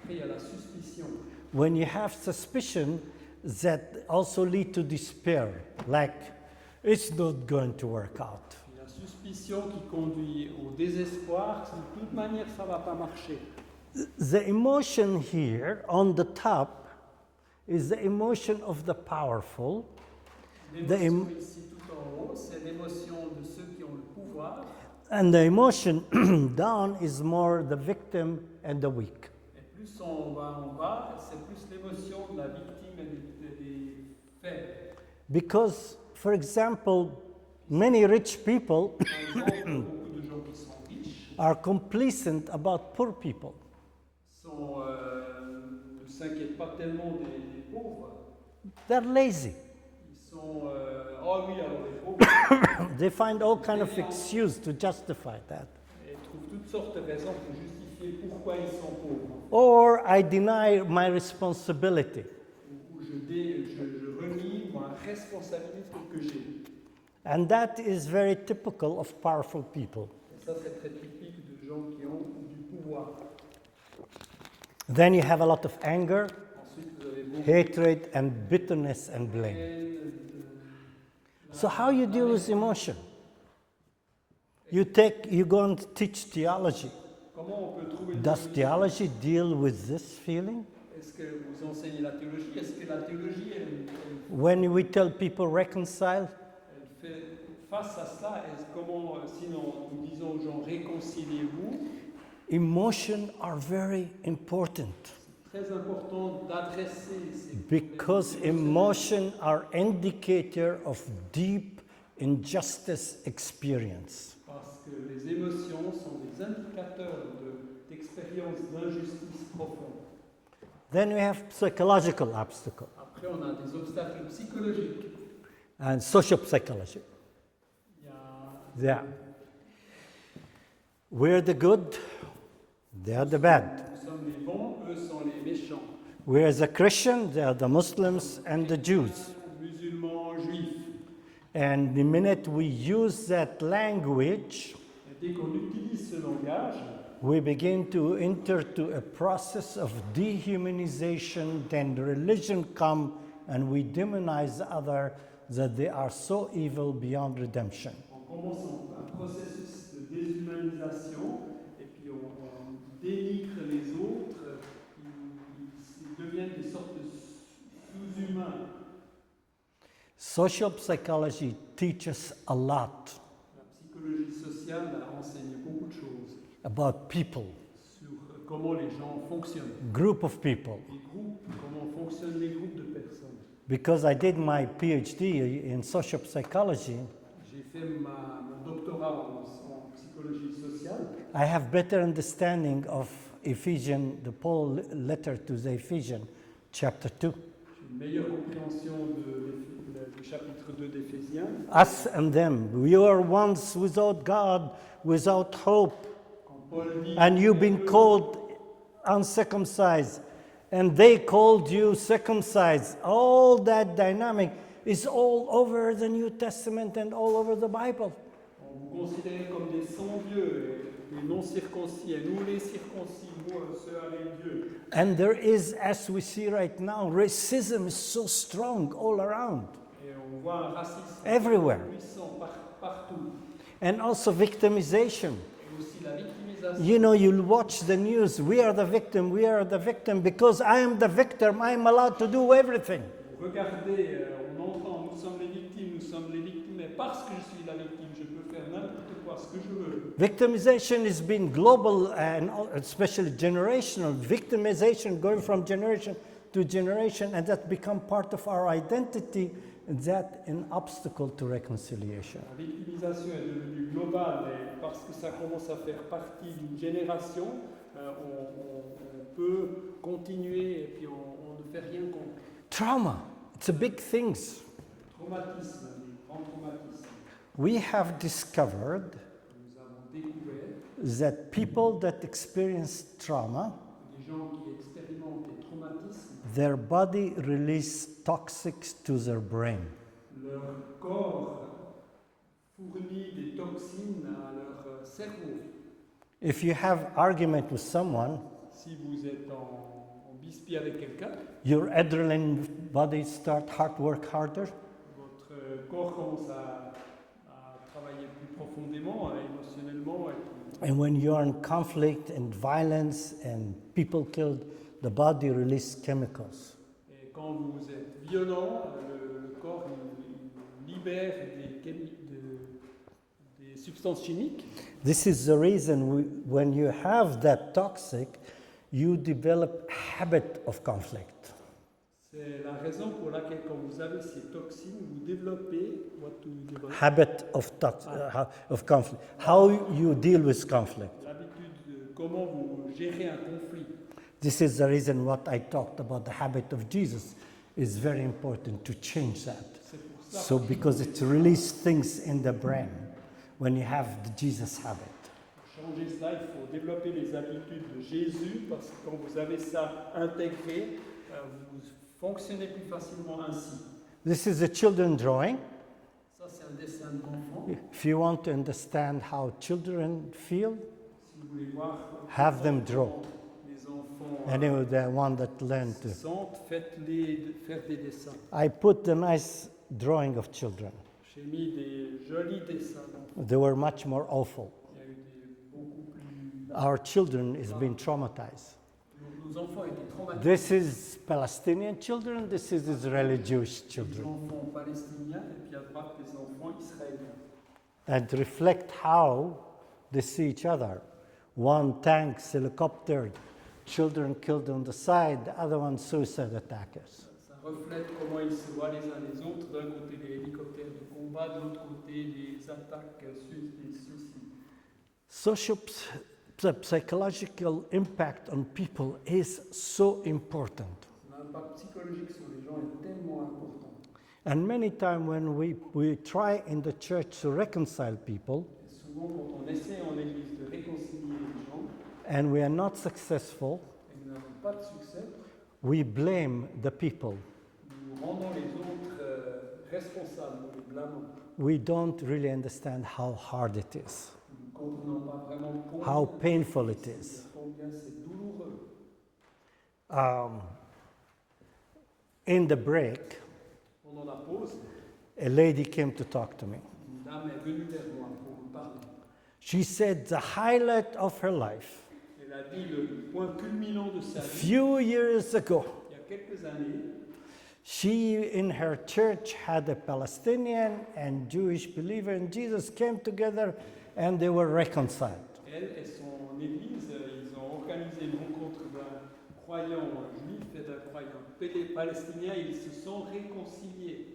Après, il y a la suspicion. When you have suspicion, that also lead to despair, like it's not going to work out. La suspicion qui conduit au désespoir, de toute manière, ça ne va pas marcher. The emotion here on the top is the emotion of the powerful. L'émotion ici tout en haut, c'est l'émotion de ceux qui ont le pouvoir. And the emotion down is more the victim and the weak. Et plus on va en bas, c'est plus l'émotion de la victime et des faibles. Because, for example, many rich people Par exemple, beaucoup de gens qui sont riches are complacent about poor people. Ne s'inquiètent pas tellement des pauvres. They're lazy. Ils sont, oh oui, alors les pauvres. They find all kind of excuse to justify that. Et trouvent toutes sortes de raisons pour justifier pourquoi ils sont pauvres. Or I deny my responsibility. Ou je renie ma responsabilité que j'ai. And that is very typical of powerful people. Et ça, c'est très typique de gens qui ont du pouvoir. Then you have a lot of anger, Ensuite, vous avez beaucoup hatred, and bitterness and blame. So how you deal with emotion? You go and teach theology. Comment on peut trouver une Does theology deal with this feeling? Est-ce que vous enseignez la théologie? Est-ce que la théologie, When we tell people reconcile, elle fait face à ça? Comment, sinon, nous disons aux gens réconciliez-vous? emotions are very important. C'est très important d'adresser ces Because emotions are indicator of deep injustice experience. Parce que les émotions sont des indicateurs d'expérience d'injustice profonde. Then we have psychological obstacles Après, on a des obstacles psychologiques. and social psychology. Il y a Yeah. We're the good, they are the bad. Nous sommes les bons, eux sont les méchants. We're the Christian, they are the Muslims and the Jews. Musulmans, juifs. And the minute we use that language, Et dès qu'on utilise ce langage, we begin to enter to a process of dehumanization. Then religion come and we demonize the other that they are so evil beyond redemption. on commence un processus de déshumanisation et puis on dénigre les autres, ils deviennent des sortes de sous-humains. Social psychology teaches a lot La psychologie sociale enseigne beaucoup de choses about people, sur comment les gens fonctionnent, group of people. les groupes, comment fonctionnent les groupes de personnes. Because I did my PhD in social psychology, J'ai fait mon doctorat en psychologie sociale. I have better understanding of Ephesians, the Paul letter to the Ephesians, chapter 2. J'ai une meilleure compréhension du chapitre 2 d'Éphésiens. Us and them, we were once without God, without hope, Quand Paul dit and you've been called uncircumcised, and they called you circumcised. All that dynamic is all over the New Testament and all over the Bible. on vous considère comme des sans-dieux, des non-circoncis, et nous les circoncis, nous ceux avec Dieu. And there is, as we see right now, racism is so strong all around, Et on voit un racisme everywhere. puissant partout. And also victimization. Et aussi la victimisation. You know, you'll watch the news, we are the victim, because I am the victim, I am allowed to do everything. Vous regardez, on entend, nous sommes les victimes, et parce que je suis la victime, je peux faire n'importe quoi, ce que je veux. Victimization has been global and especially generational. Victimization going from generation to generation, and that become part of our identity, and that an obstacle to reconciliation. La victimisation est devenue globale, et parce que ça commence à faire partie d'une génération, on peut continuer et puis on ne fait rien contre. Trauma, it's a big thing. Traumatisme, des grands traumatismes. We have discovered Nous avons découvert that people that experience trauma, des gens qui expérimentent des traumatismes, their body release toxics to their brain. leur corps fournit des toxines à leur cerveau. If you have argument with someone, Si vous êtes en bisbille avec quelqu'un, your adrenaline body start work harder. votre corps commence à travailler plus profondément, émotionnellement. And when you're in conflict and violence and people killed, the body release chemicals. Et quand vous êtes violent, le corps il libère des substances chimiques. This is the reason when you have that toxic, you develop habit of conflict. C'est la raison pour laquelle quand vous avez ces toxines, vous développez Habit of conflict. How you deal with conflict. l'habitude de comment vous gérez un conflit. This is the reason what I talked about the habit of Jesus is very important to change that. C'est pour ça So because it releases things in the brain when you have the Jesus habit. pour changer cela, il faut développer les habitudes de Jésus parce que quand vous avez ça intégré, vous fonctionnez plus facilement ainsi. This is a children drawing. Ça, c'est un dessin d'enfant. If you want to understand how children feel, Si vous voulez voir have them draw. les enfants Anyway, the one that learned se to. sentent, faites-les faire des dessins. I put a nice drawing of children. J'ai mis des jolis dessins d'enfants. They were much more awful. Il y a eu beaucoup plus... Our children is being traumatized. Nos enfants étaient traumatisés. This is Palestinian children, this is Israeli Jewish Les children. enfants palestiniens et puis à droite les enfants israéliens. And reflect how they see each other. One tanks, helicopter, children killed on the side, the other one suicide attackers. Ça reflète comment ils se voient les uns les autres. D'un côté les hélicoptères de combat, de l'autre côté les attaques, des suicides. Psychological impact on people is so important. L'impact psychologique sur les gens est tellement important. And many times when we try in the church to reconcile people, Et souvent, quand on essaie en Église de réconcilier les gens, and we are not successful, et nous n'avons pas de succès, we blame the people. nous rendons les autres responsables, nous les blâmons. We don't really understand how hard it is, Nous ne comprenons pas vraiment how painful it is. combien c'est douloureux. In the break, Pendant la pause, a lady came to talk to me. une dame est venue vers moi pour me parler. She said the highlight of her life, Elle a dit le point culminant de sa vie, few years ago, il y a quelques années, she in her church had a Palestinian and Jewish believer in Jesus came together and they were reconciled. elle et son église, ils ont organisé une rencontre d'un croyant juif et d'un croyant palestinien, ils se sont réconciliés.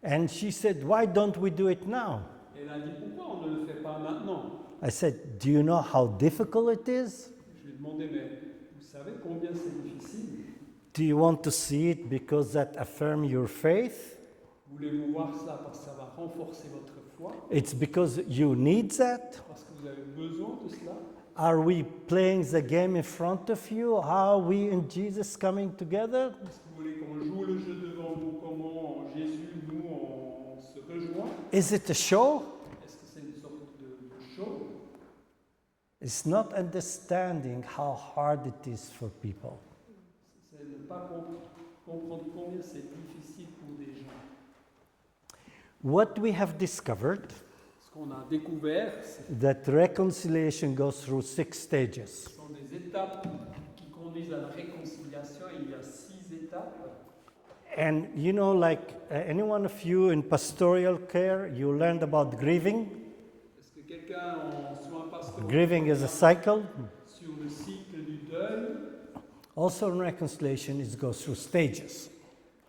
And she said, why don't we do it now? Elle a dit pourquoi on ne le fait pas maintenant? I said, do you know how difficult it is? Je lui ai demandé, mais vous savez combien c'est difficile? Do you want to see it because that affirm your faith? Voulez-vous voir ça parce que ça va renforcer votre foi? It's because you need that? Parce que vous avez besoin de cela? Are we playing the game in front of you? How are we and Jesus coming together? Est-ce que vous voulez qu'on joue le jeu devant vous? Comment Jésus, nous, on se rejoint? Is it a show? Est-ce que c'est une sorte de show? It's not understanding how hard it is for people. C'est ne pas comprendre combien c'est difficile pour des gens. What we have discovered Ce qu'on a découvert, ce that reconciliation goes through 6 stages. sont des étapes qui conduisent à la réconciliation. Il y a 6 étapes. And you know, like any one of you in pastoral care, you learned about grieving. Est-ce que quelqu'un en soins pastoraux Grieving is a cycle. sur le cycle du deuil? Also in reconciliation, it goes through stages.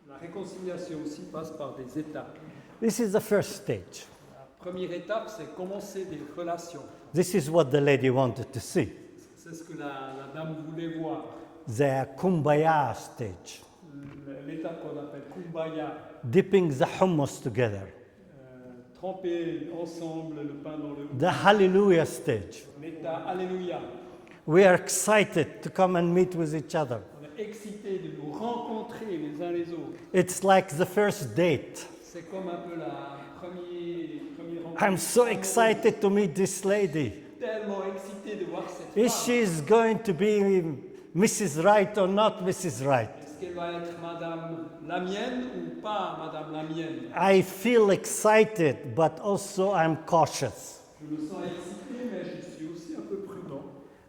La réconciliation aussi passe par des étapes. This is the first stage. La première étape, c'est commencer des relations. This is what the lady wanted to see. C'est ce que la dame voulait voir. The kumbaya stage. L'étape qu'on appelle kumbaya. Dipping the hummus together. Tremper ensemble le pain dans le The hallelujah stage. l'état alléluia. We are excited to come and meet with each other. On est excités de nous rencontrer les uns les autres. It's like the first date. C'est comme un peu la première rencontre. I'm so excited to meet this lady. Tellement excité de voir cette Is femme. she going to be Mrs. Right or not Mrs. Right? Est-ce qu'elle va être Madame la mienne ou pas Madame la mienne? I feel excited, but also I'm cautious. Je me sens excité, mais je suis aussi un peu prudent.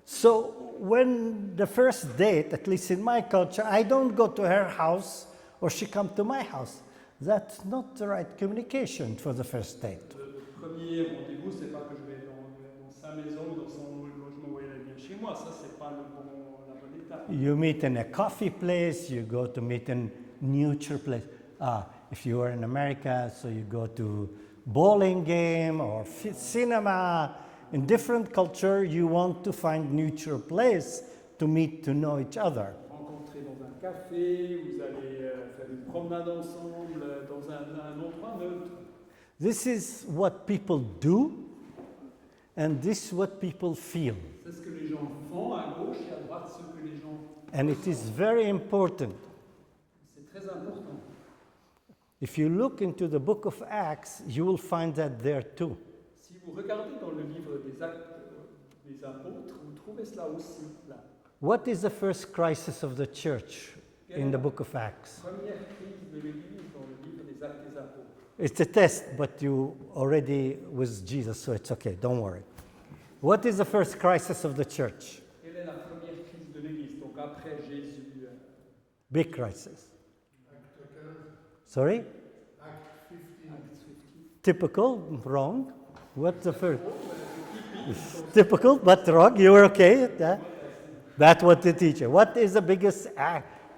So when the first date, at least in my culture, I don't go to her house or she come to my house. That's not the right communication for the first date. Le premier rendez-vous, c'est pas que je vais dans sa maison ou dans son logement où elle vient chez moi. Ça, c'est pas la bonne étape. You meet in a coffee place, you go to meet in neutral place. If you are in America, so you go to bowling game or cinema. In different culture, you want to find neutral place to meet, to know each other. Rencontrer dans un café, vous allez faire une promenade ensemble dans un endroit neutre. This is what people do, and this is what people feel. C'est ce que les gens font à gauche et à droite, ce que les gens And it is very important. C'est très important. If you look into the book of Acts, you will find that there too. Si vous regardez dans le livre des Actes des Apôtres, vous trouvez cela aussi là. What is the first crisis of the church in the book of Acts? Première crise de l'Église dans le livre des Actes des Apôtres. It's a test, but you already with Jesus, so it's okay, don't worry. What is the first crisis of the church? Quelle est la première crise de l'Église? Donc après Jésus. Big crisis. Sorry? Typical, wrong. What's the first? Typical, but wrong. You were okay. That's what the teacher. What is the biggest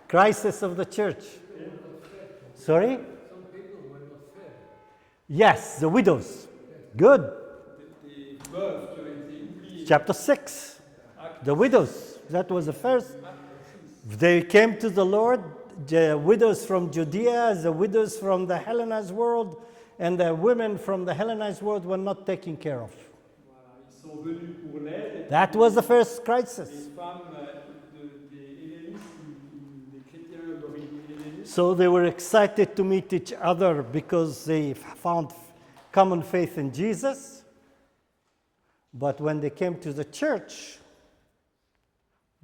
crisis of the church? Sorry? Yes, the widows. Good. Chapter 6. The widows. That was the first. They came to the Lord, the widows from Judea, the widows from the Hellenized world, and the women from the Hellenized world were not taken care of. That was the first crisis. So they were excited to meet each other because they found common faith in Jesus. But when they came to the church,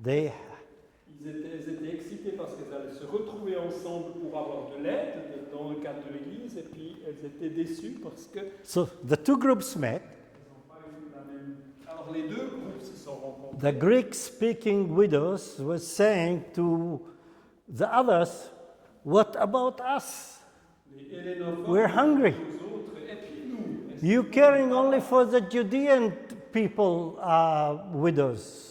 Ils étaient excités parce qu'elles allaient se retrouver ensemble pour avoir de l'aide dans le cadre de l'Église, et puis elles étaient déçues parce que. So the two groups met. Alors les deux groupes se sont rencontrés. The Greek-speaking widows were saying to the others, "What about us? We're hungry. You caring only for the Judean people, widows."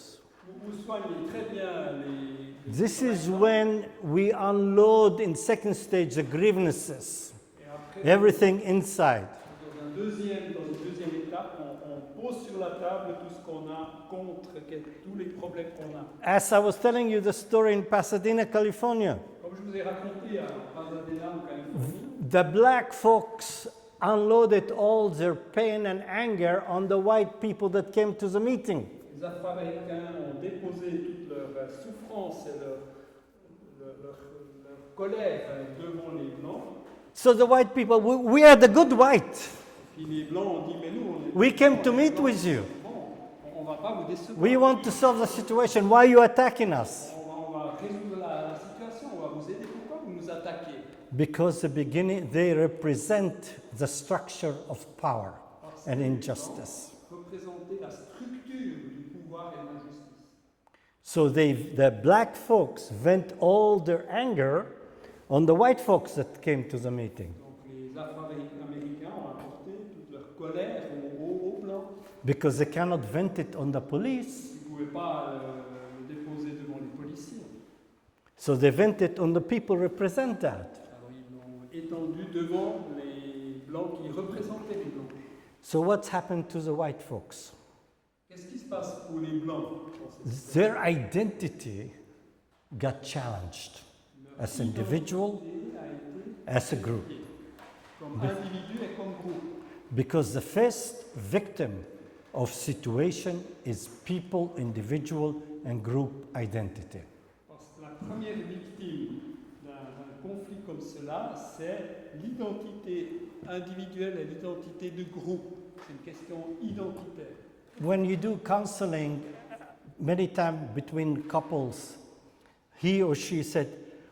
This is when we unload in second stage the grievances, everything inside. Dans une deuxième étape, on pose sur la table tout ce qu'on a contre tous les problèmes qu'on a. As I was telling you the story in Pasadena, California, Comme je vous ai raconté à Pasadena, en Californie, the black folks unloaded all their pain and anger on the white people that came to the meeting. les Afro-Américains ont déposé toute leur souffrance et leur colère devant les Blancs. So the white people, we are the good white. Et puis les Blancs ont dit, mais nous, We came to meet with you. On va pas vous décevoir. We want to solve the situation. Why are you attacking us? On va résoudre la situation, on va vous aider. Pourquoi vous nous attaquez? Because the beginning, they represent the structure of power and injustice. Représenter la structure du pouvoir et de l'injustice. So the black folks vent all their anger on the white folks that came to the meeting. Donc les Afro-Américains ont apporté toute leur colère aux Blancs. Because they cannot vent it on the police. Ils ne pouvaient pas le déposer devant les policiers. So they vent it on the people who represent that. Alors ils l'ont étendu devant les Blancs qui représentaient les Blancs. So what's happened to the white folks? Qu'est-ce qui se passe pour les Blancs dans cette situation? Their identity got challenged as individual, as a group. Comme individu et comme groupe. Because the first victim of situation is people, individual, and group identity. Parce que la première victime d'un conflit comme cela, c'est l'identité individuelle et l'identité de groupe. C'est une question identitaire. When you do counseling, many times between couples, he or she said,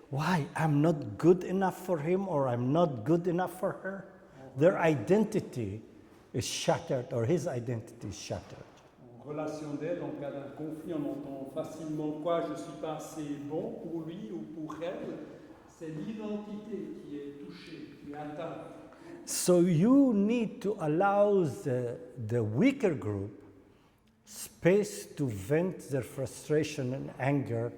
why, I'm not good enough for him or I'm not good enough for her. Their identity is shattered or his identity is shattered. En relation d'aide, en cas d'un conflit, on entend facilement quoi, je ne suis pas assez bon pour lui ou pour elle. C'est l'identité qui est touchée, qui est atteinte. So you need to allow the weaker group space to vent their frustration and anger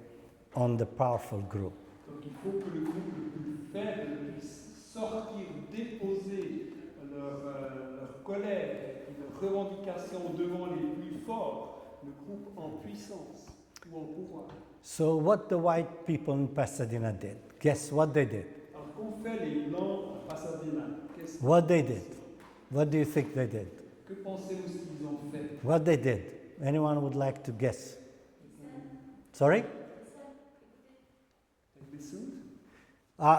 on the powerful group. Donc il faut que le groupe le plus faible puisse sortir, déposer leur colère et leurs revendications devant les plus forts, le groupe en puissance ou en pouvoir. So what the white people in Pasadena did, guess what they did? Alors qu'ont fait les Blancs à Pasadena? What they did? What do you think they did? Que pensez-vous qu'ils ont fait? What they did? Anyone would like to guess? Sorry?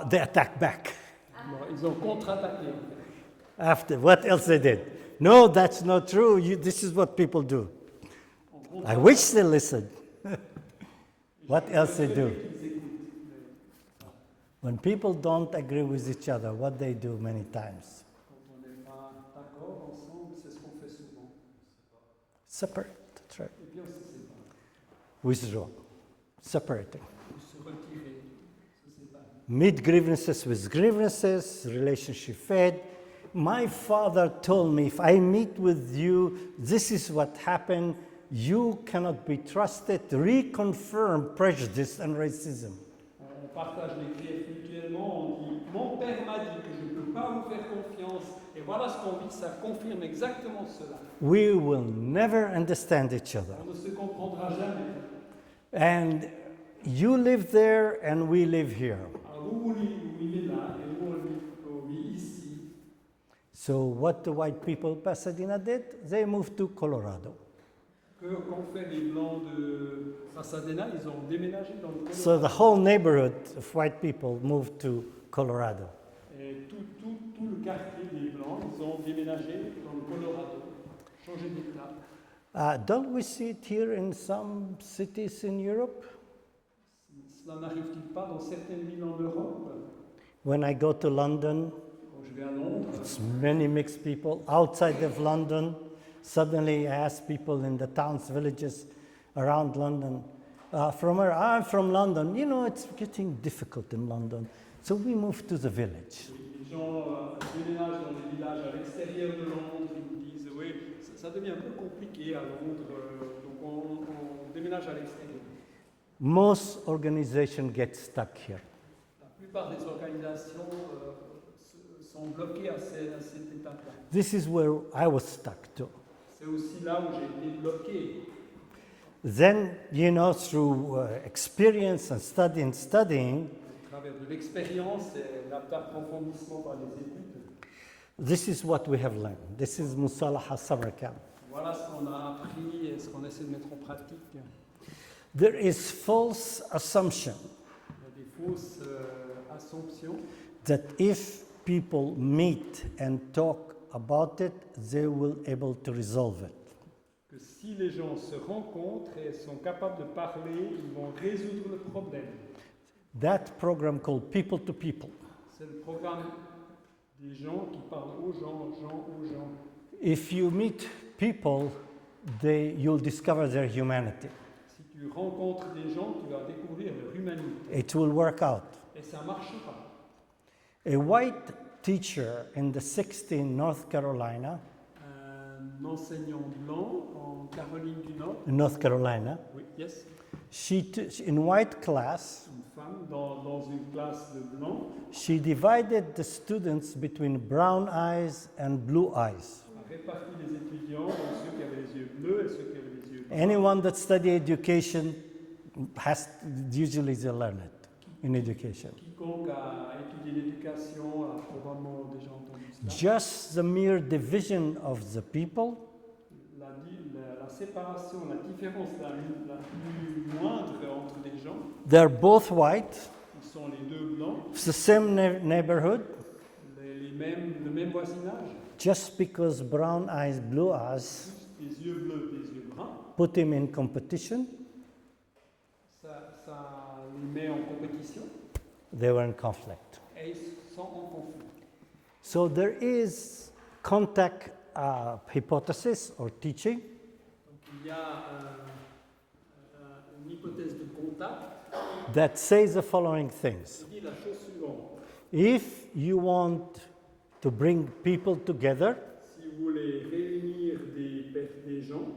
They attacked back. Alors, ils ont contre-attaqué. After, what else they did? No, that's not true. This is what people do. I wish they listened. What else they do? When people don't agree with each other, what they do many times? Quand on n'est pas d'accord ensemble, c'est ce qu'on fait souvent. Separate, that's right. Et puis on se sépare. Withdraw, separating. Ou se retirer, se séparer. Meet grievances with grievances, relationship fade. My father told me, if I meet with you, this is what happened. You cannot be trusted. Reconfirm prejudice and racism. On partage les griefs mutuellement, on dit « Mon père m'a dit que je ne peux pas vous faire confiance, et voilà ce qu'on vit, ça confirme exactement cela. » We will never understand each other. On ne se comprendra jamais. And you live there and we live here. Alors vous vivez là, et nous on vit ici. So what the white people of Pasadena did, they moved to Colorado. Qu'ont fait les Blancs de Pasadena? Ils ont déménagé dans le Colorado. So the whole neighborhood of white people moved to Colorado. Et tout le quartier des Blancs, ils ont déménagé dans le Colorado, changé d'état. Don't we see it here in some cities in Europe? Cela n'arrive-t-il pas dans certaines villes en Europe? When I go to London, Quand je vais à Londres, it's many mixed people. Outside of London, suddenly I ask people in the towns, villages around London, from where I'm from London, you know, it's getting difficult in London. So we moved to the village. les gens déménagent dans des villages à l'extérieur de Londres, ils nous disent oui, ça devient un peu compliqué à Londres, donc on déménage à l'extérieur. Most organizations get stuck here. La plupart des organisations sont bloquées à cette étape-là. This is where I was stuck too. C'est aussi là où j'ai été bloqué. Then, you know, through experience and studying, À travers de l'expérience et l'approfondissement par les études. this is what we have learned. This is Musalaha summer camp. Voilà ce qu'on a appris et ce qu'on essaie de mettre en pratique. There is false assumption Il y a des fausses assumptions that if people meet and talk about it, they will able to resolve it. que si les gens se rencontrent et sont capables de parler, ils vont résoudre le problème. That program called People to People. C'est le programme des gens qui parlent aux gens. If you meet people, you'll discover their humanity. Si tu rencontres des gens, tu vas découvrir leur humanité. It will work out. Et ça marchera. A white teacher in the 60s in North Carolina, Un enseignant blanc en Caroline du Nord. in North Carolina, Oui, yes. in white class, Une femme dans une classe de blanc she divided the students between brown eyes and blue eyes. a réparti les étudiants dans ceux qui avaient les yeux bleus et ceux qui avaient les yeux blancs. Anyone that study education has usually they learn it in education. Quiconque a étudié l'éducation a probablement déjà entendu cela. Just the mere division of the people La séparation, la différence la plus moindre entre des gens, they're both white, ils sont les deux blancs, it's the same neighborhood, le même voisinage, just because brown eyes, blue eyes des yeux bleus, des yeux bruns, put him in competition, ça les met en compétition they were in conflict. et ils sont en conflit. So there is contact hypothesis or teaching Donc il y a une hypothèse de contact that says the following things. qui dit la chose suivante. If you want to bring people together, Si vous voulez réunir des gens,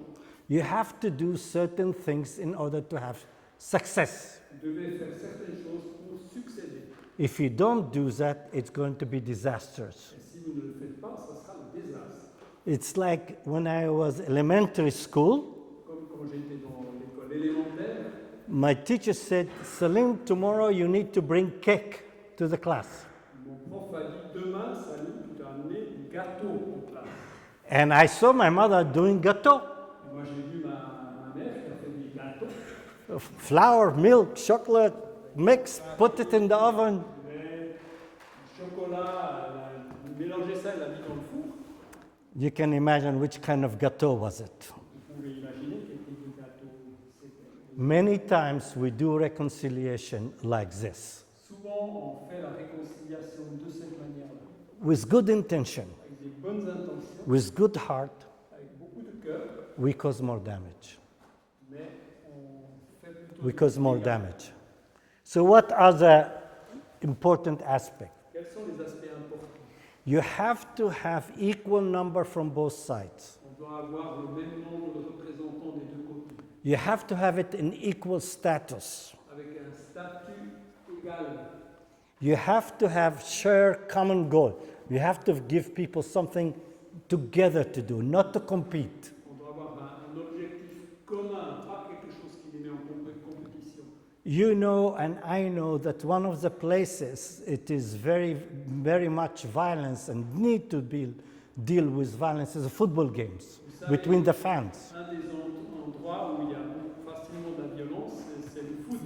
you have to do certain things in order to have success. vous devez faire certaines choses pour succéder. If you don't do that, it's going to be disastrous. Et si vous ne le faites pas, ça sera le désastre. It's like when I was elementary school, Comme quand j'étais dans l'école élémentaire, my teacher said, Salim, tomorrow you need to bring cake to the class. mon prof a dit demain, Salim, tu dois amener du gâteau en classe. And I saw my mother doing gâteau. Et moi, j'ai vu ma mère qui a fait des gâteaux. Flour, milk, chocolate, mix, put it in the oven. Mais du chocolat, elle a mélangé ça, elle l'a mis dans le four. You can imagine which kind of gâteau was it. Vous pouvez imaginer quel type de gâteau c'était. Many times we do reconciliation like this, Souvent, on fait la réconciliation de cette manière-là, with good intention, avec des bonnes intentions, with good heart, avec beaucoup de cœur, we cause more damage. mais on fait plutôt We du cause more dégât. damage. So what are the important aspects? Quels sont les aspects importants? You have to have equal number from both sides. On doit avoir le même nombre de représentants des deux côtés, You have to have it in equal status. avec un statut égal. You have to have shared common goal. You have to give people something together to do, not to compete. On doit avoir un objectif commun, pas quelque chose qui les met en compétition. You know, and I know that one of the places it is very, very much violence and need to deal with violence is the football games between the fans. Un des endroits où il y a facilement de la violence, c'est le foot.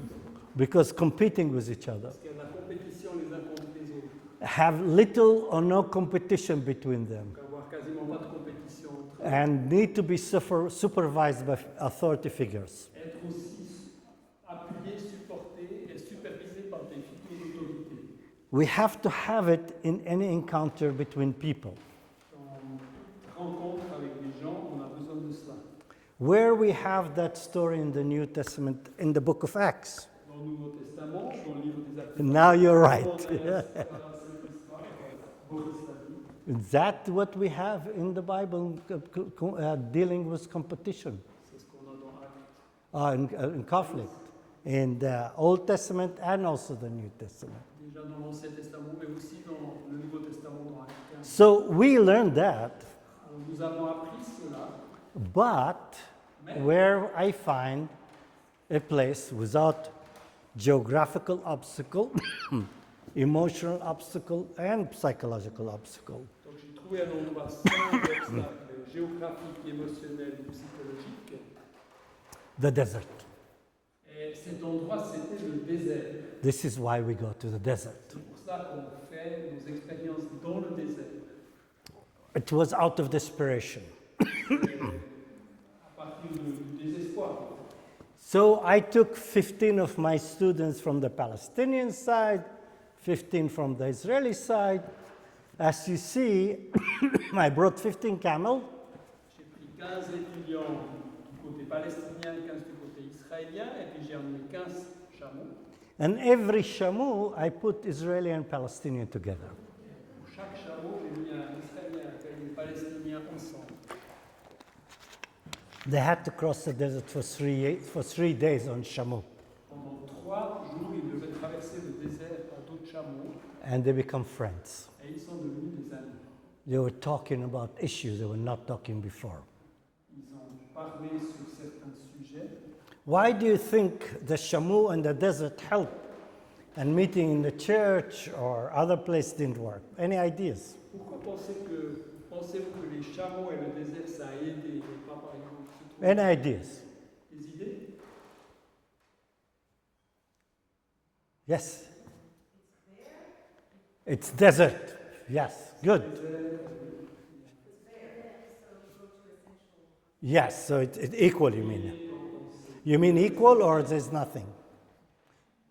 Because competing with each other. Parce qu'il y a de la compétition les uns contre les autres. Have little or no competition between them. Donc avoir quasiment pas de compétition entre eux. And need to be supervised by authority figures. Être aussi appuyé, supporté et supervisé par des figures d'autorité. We have to have it in any encounter between people. Dans toute rencontre avec des gens, on a besoin de cela. Where we have that story in the New Testament, in the book of Acts. Dans le Nouveau Testament, dans le livre des Actes. Now you're right. Is that what we have in the Bible dealing with competition? C'est ce qu'on a dans Actes. In conflict, in the Old Testament and also the New Testament. Déjà dans l'Ancien Testament, mais aussi dans le Nouveau Testament, dans Actes 15. So we learned that, Nous avons appris cela, but where I find a place without geographical obstacle, emotional obstacle, and psychological obstacle. donc j'ai trouvé un endroit sans obstacle géographique, émotionnel ou psychologique. The desert. Et cet endroit, c'était le désert. This is why we go to the desert. C'est pour ça qu'on fait nos expériences dans le désert. It was out of desperation. À partir du désespoir. So I took 15 of my students from the Palestinian side, 15 from the Israeli side. As you see, I brought 15 camels. J'ai pris 15 étudiants du côté palestinien, 15 du côté israélien, et puis j'ai emmené 15 chameaux. And every chameau, I put Israeli and Palestinian together. Pour chaque chameau, j'ai mis un Israélien et un Palestinien ensemble. They had to cross the desert for 3 days on chameau. Pendant 3 jours, ils devaient traverser le désert à dos de chameau. And they become friends. Et ils sont devenus des amis. They were talking about issues they were not talking before. Ils ont parlé sur certains sujets. Why do you think the chameau and the desert helped and meeting in the church or other place didn't work? Any ideas? Pourquoi pensez-vous que les chameaux et le désert, ça a aidé, et pas par exemple se trouver Any ideas? des idées? Yes. It's desert. Yes, good. Yes, so it's equal, you mean? You mean equal or there's nothing?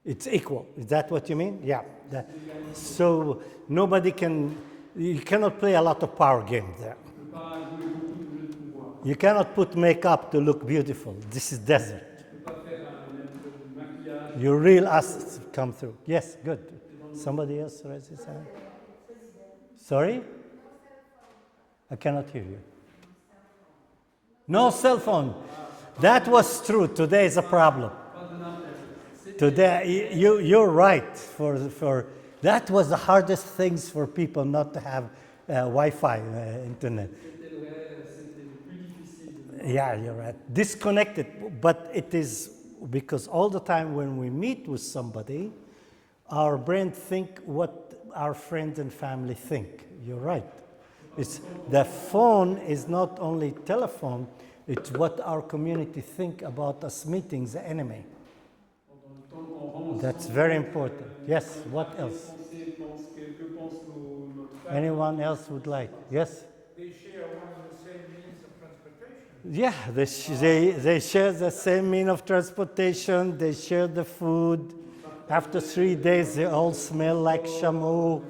It's equal. Is that what you mean? Yeah. So nobody you cannot play a lot of power games there. You cannot put makeup to look beautiful. This is desert. Your real assets come through. Yes, good. Somebody else raise his hand? Sorry? I cannot hear you. No cell phone. That was true. Today is a problem. Today, you're right. For that was the hardest things for people not to have Wi-Fi internet. Yeah, you're right. Disconnected, but it is because all the time when we meet with somebody, our brain think what our friends and family think. You're right. The phone is not only telephone, it's what our community think about us meeting the enemy. That's very important. Yes, what else? Anyone else would like? Yes? They share one of the same means of transportation. Yeah, they share the same mean of transportation, they share the food. After 3 days, they all smell like chameau.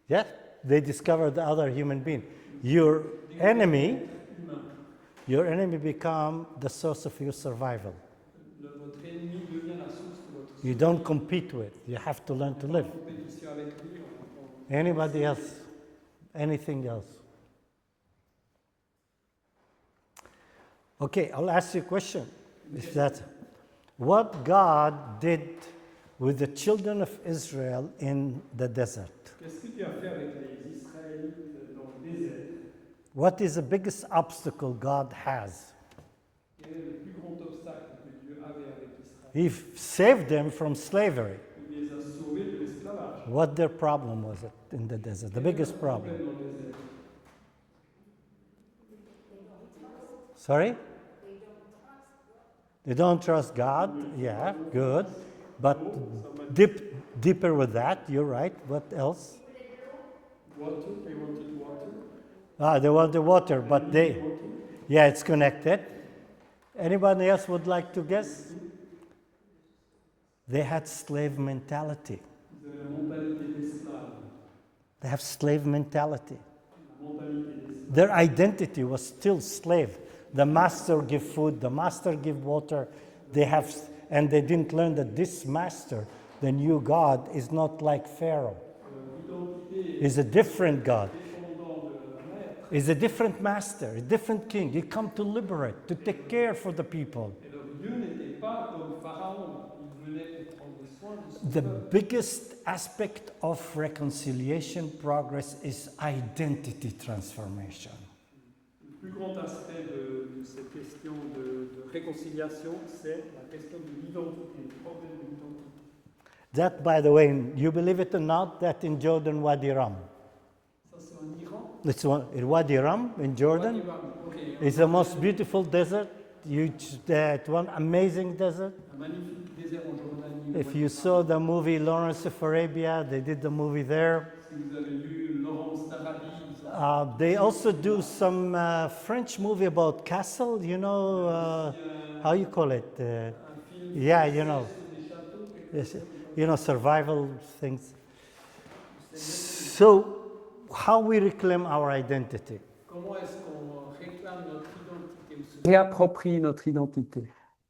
Yeah, they discover the other human being. Your enemy become the source of your survival. You don't compete with, you have to learn to live. Anybody else? Anything else? Okay, I'll ask you a question. Is that what God did with the children of Israel in the desert? Qu'est-ce que Dieu a fait avec les Israélites dans le désert? What is the biggest obstacle God has? Quel est le plus grand obstacle que Dieu avait avec Israël? He saved them from slavery. Il les a sauvés de l'esclavage. What their problem was it in the desert? The biggest problem. Dans le désert. Sorry? They don't trust God. Yeah, good. But deeper with that, you're right. What else? Water, they wanted water. They want the water, but yeah, it's connected. Anybody else would like to guess? They had slave mentality. They have slave mentality. Their identity was still slave. The master give food, the master give water. And they didn't learn that this master, the new God, is not like Pharaoh. He's a different God. He's a different master, a different king. He come to liberate, to take care for the people. The biggest aspect of reconciliation progress is identity transformation. Le plus grand aspect de cette question de réconciliation, c'est la question de l'identité, le problème de l'identité. That, by the way, you believe it or not, that in Jordan, Wadi Rum. Ça, c'est en Iran. It's in Wadi Rum in Jordan. Okay. It's the most beautiful desert. That one amazing desert. Un magnifique désert en Jordanie. If you saw the movie Lawrence of Arabia, they did the movie there. Si vous avez lu Laurence d'Arabie. They also do some French movie about castle, you know, how you call it? Yeah, you know. Yes, you know, survival things. So, how we reclaim our identity? Comment est-ce qu'on réclame notre identité ou se réapproprie notre identité?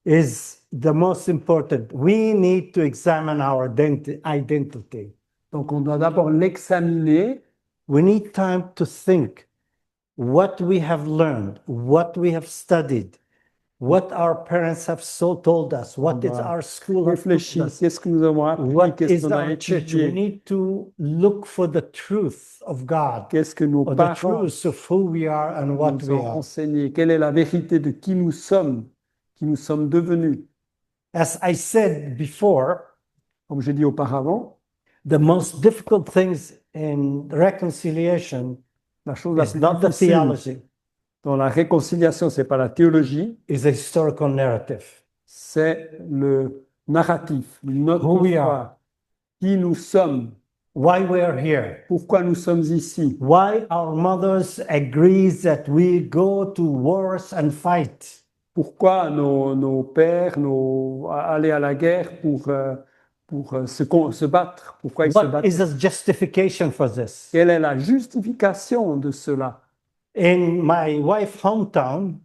is the most important. We need to examine our identity. Donc on doit d'abord l'examiner. We need time to think what we have learned, what we have studied, what our parents have told us, what is our school has told Réfléchir, us, qu'est-ce que nous avons appris, what qu'est-ce is qu'on a our church. We étudié, need to look for the truth of God, qu'est-ce que nos or the parents truth of who we are and what nous we ont are. enseigné, quelle est la vérité de qui nous sommes devenus. As I said before, Comme j'ai dit auparavant, the most difficult things in reconciliation la chose la is plus not the difficile theology, dans la réconciliation, c'est pas la théologie, is the historical narrative. c'est le narratif, notre Who we histoire, qui nous sommes, Why we are here. pourquoi nous sommes ici, Why our mothers agrees that we go to wars and fight. pourquoi nos pères allaient à la guerre pour se battre, pourquoi ils se What battent. is the justification for this? Quelle est la justification de cela? In my wife's hometown,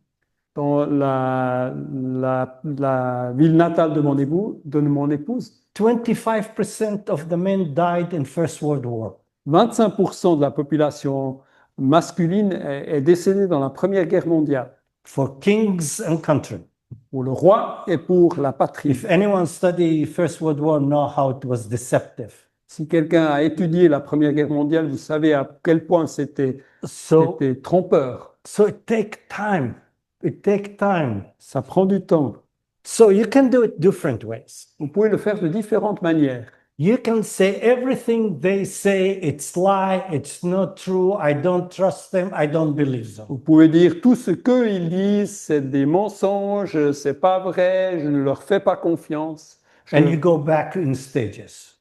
Dans la ville natale de mon épouse, 25% of the men died in First World War. 25% de la population masculine est décédée dans la Première Guerre mondiale. For kings and country. Pour le roi et pour la patrie. If anyone studied First World War, know how it was deceptive. Si quelqu'un a étudié la Première Guerre mondiale, vous savez à quel point c'était trompeur. So it takes time. It takes time. Ça prend du temps. So you can do it different ways. Vous pouvez le faire de différentes manières. You can say everything they say, it's lie, it's not true, I don't trust them, I don't believe them. Vous pouvez dire tout ce qu'ils disent, c'est des mensonges, c'est pas vrai, je ne leur fais pas confiance. And you go back in stages.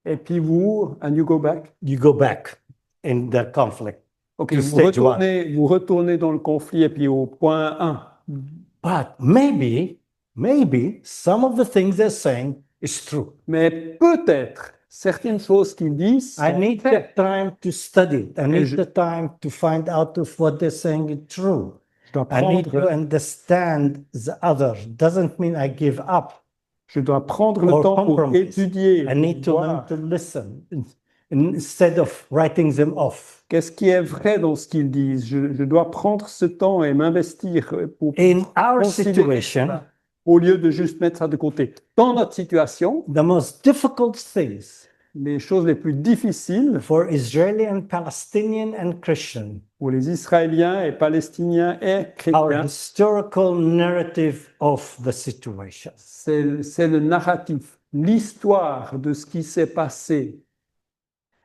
Et puis and you go back. You go back in the conflict. Okay, to vous retournez dans le conflit et puis au point 1. But maybe some of the things they're saying is true. Mais peut-être certaines choses qu'ils disent I need the time to study. I need the time to find out if what they're saying is true. I need to understand the other. Doesn't mean I give up. Je dois prendre le temps pour étudier. I need to learn to listen instead of writing them off. Qu'est-ce qui est vrai dans ce qu'ils disent? Je dois prendre ce temps et m'investir pour In our situation, au lieu de juste mettre ça de côté. Dans notre situation, the most difficult things les choses les plus difficiles for Israeli and Palestinian and Christian, pour les Israéliens et Palestiniens et our chrétiens, historical narrative of the situation. c'est le narratif, l'histoire de ce qui s'est passé.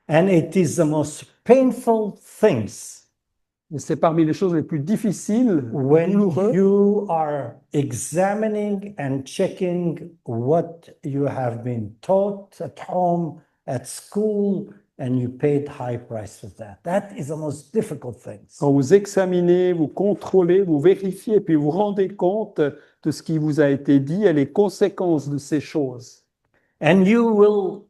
And it is the most painful things Et c'est parmi les choses les plus difficiles when douloureux, you are examining and checking what you have been taught at home, at school, and you paid high price for that. That is the most difficult things. quand vous examinez, vous contrôlez, vous vérifiez, puis vous rendez compte de ce qui vous a été dit et les conséquences de ces choses. And you will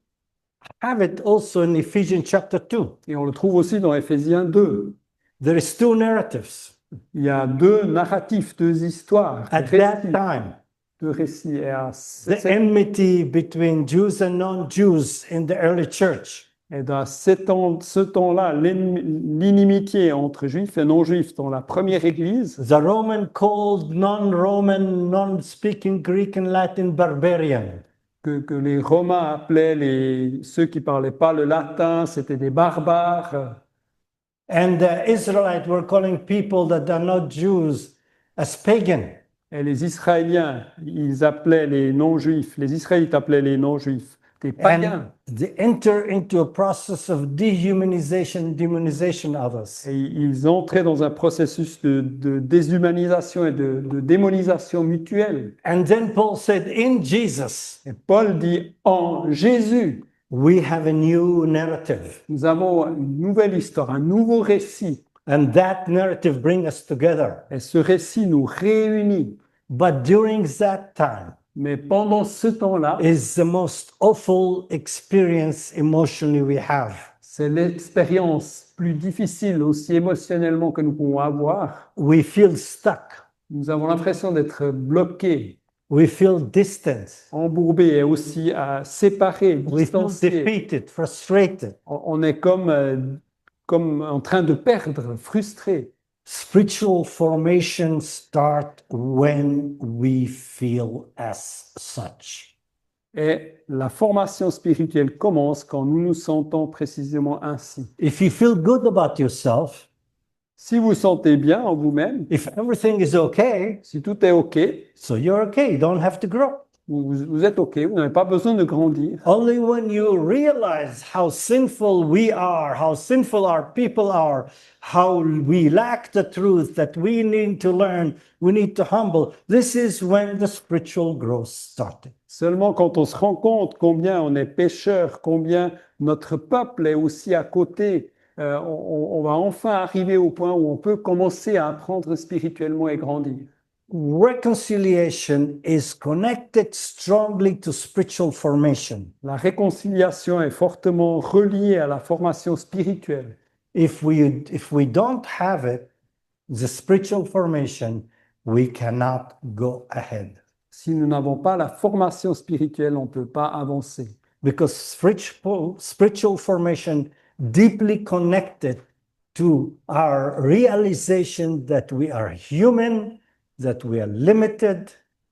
have it also in Ephesians chapter 2. Et on le trouve aussi dans Éphésiens 2. There is two narratives. Il y a deux narratifs, deux histoires, At that time, deux récits. Et à the enmity between Jews and non-Jews in the early church. Et dans ce temps-là, l'inimitié entre juifs et non-juifs dans la première église, The Roman called non-Roman, non-speaking Greek and Latin barbarian. que les Romains appelaient ceux qui ne parlaient pas le latin, c'était des barbares. And the Israelites were calling people that are not Jews as pagan. Et les Israéliens, ils appelaient les non-juifs, les Israélites appelaient les non-juifs des païens. And they enter into a process of demonization of us. Et ils entraient dans un processus de déshumanisation et de démonisation mutuelle. And then Paul said, in Jesus, Et Paul dit, en Jésus, we have a new narrative. nous avons une nouvelle histoire, un nouveau récit. And that narrative brings us together. Et ce récit nous réunit. But during that time, Mais pendant ce temps-là, is the most awful experience emotionally we have. c'est l'expérience plus difficile aussi émotionnellement que nous pouvons avoir. We feel stuck. Nous avons l'impression d'être bloqués. We feel distant. embourbé et aussi séparé, We feel distancié. defeated, frustrated. On est comme en train de perdre, frustré. Spiritual formation starts when we feel as such. Et la formation spirituelle commence quand nous nous sentons précisément ainsi. If you feel good about yourself, Si vous sentez bien en vous-même, if everything is okay, si tout est OK, so you're okay. You don't have to grow. vous êtes OK, vous n'avez pas besoin de grandir. Only when you realize how sinful we are, how sinful our people are, how we lack the truth that we need to learn, we need to humble, this is when the spiritual growth started. Seulement quand on se rend compte combien on est pécheur, combien notre peuple est aussi à côté, on va enfin arriver au point où on peut commencer à apprendre spirituellement et grandir. Reconciliation is connected strongly to spiritual formation. La réconciliation est fortement reliée à la formation spirituelle. If we don't have it, the spiritual formation, we cannot go ahead. Si nous n'avons pas la formation spirituelle, on ne peut pas avancer. Because spiritual formation deeply connected to our realization that we are human, that we are limited,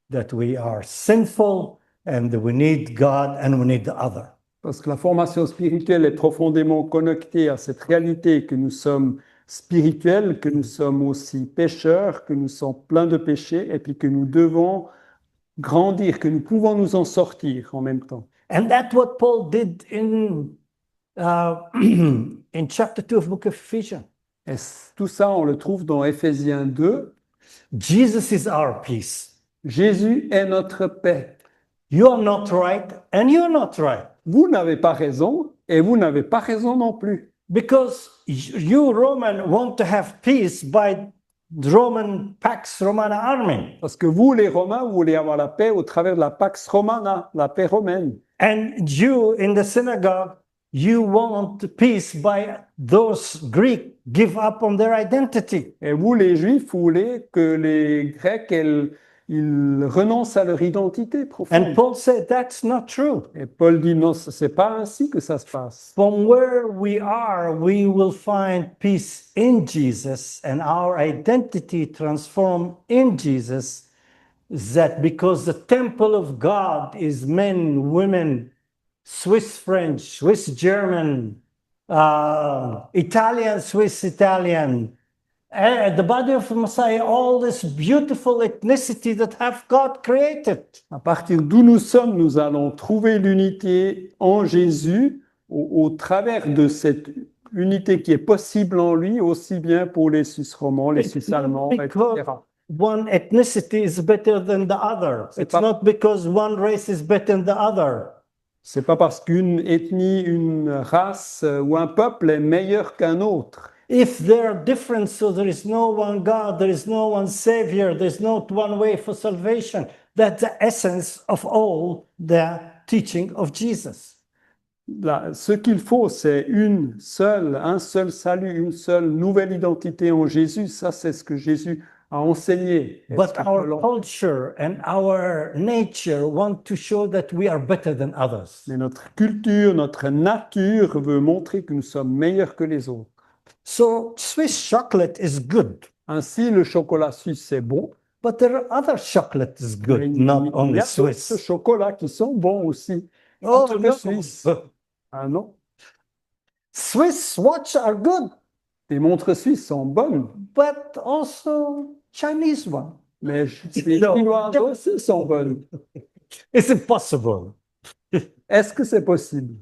that we are sinful, and that we need God and we need the other. Parce que la formation spirituelle est profondément connectée à cette réalité que nous sommes spirituels, que nous sommes aussi pécheurs, que nous sommes pleins de péchés, et puis que nous devons grandir, que nous pouvons nous en sortir en même temps. And that's what Paul did in chapter 2 of the book of Ephesians. Et tout ça, on le trouve dans Éphésiens 2. Jesus is our peace. Jésus est notre paix. You are not right and you're not right. Vous n'avez pas raison et vous n'avez pas raison non plus. Because you Roman want to have peace by Roman Pax Romana army. Parce que vous, les Romains, vous voulez avoir la paix au travers de la Pax Romana, la paix romaine. And you in the synagogue, you want peace by those Greeks give up on their identity. Et vous, les Juifs, vous voulez que les Grecs, ils renoncent à leur identité profonde. And Paul said that's not true. Et Paul dit non, c'est pas ainsi que ça se passe. From where we are, we will find peace in Jesus and our identity transformed in Jesus. That because the temple of God is men, women, Swiss French, Swiss German, Italian, Swiss Italian, the body of Messiah, all this beautiful ethnicity that have God created. À partir d'où nous sommes, nous allons trouver l'unité en Jésus au travers de cette unité qui est possible en lui, aussi bien pour les Suisses romands, les Suisses allemands, etc. One ethnicity is better than the other. It's not because one race is better than the other. C'est pas parce qu'une ethnie, une race ou un peuple est meilleur qu'un autre. If there are different, so there is no one God, there is no one Savior, there is not one way for salvation. That's the essence of all the teaching of Jesus. Là, ce qu'il faut, c'est un seul salut, une seule nouvelle identité en Jésus. Ça, c'est ce que Jésus a enseigné. But our culture and our nature want to show that we are better than others. Mais notre culture, notre nature veut montrer que nous sommes meilleurs que les autres. So Swiss chocolate is good. Ainsi, le chocolat suisse, c'est bon. But there are other chocolate is good, not only Swiss. Il y a d'autres chocolats qui sont bons aussi. Oh, no. Suisse. Ah non. Swiss watch are good. Les montres suisses sont bonnes. But also Chinese one. Mais les chinoises aussi sont bonnes. Is it possible? Est-ce que c'est possible?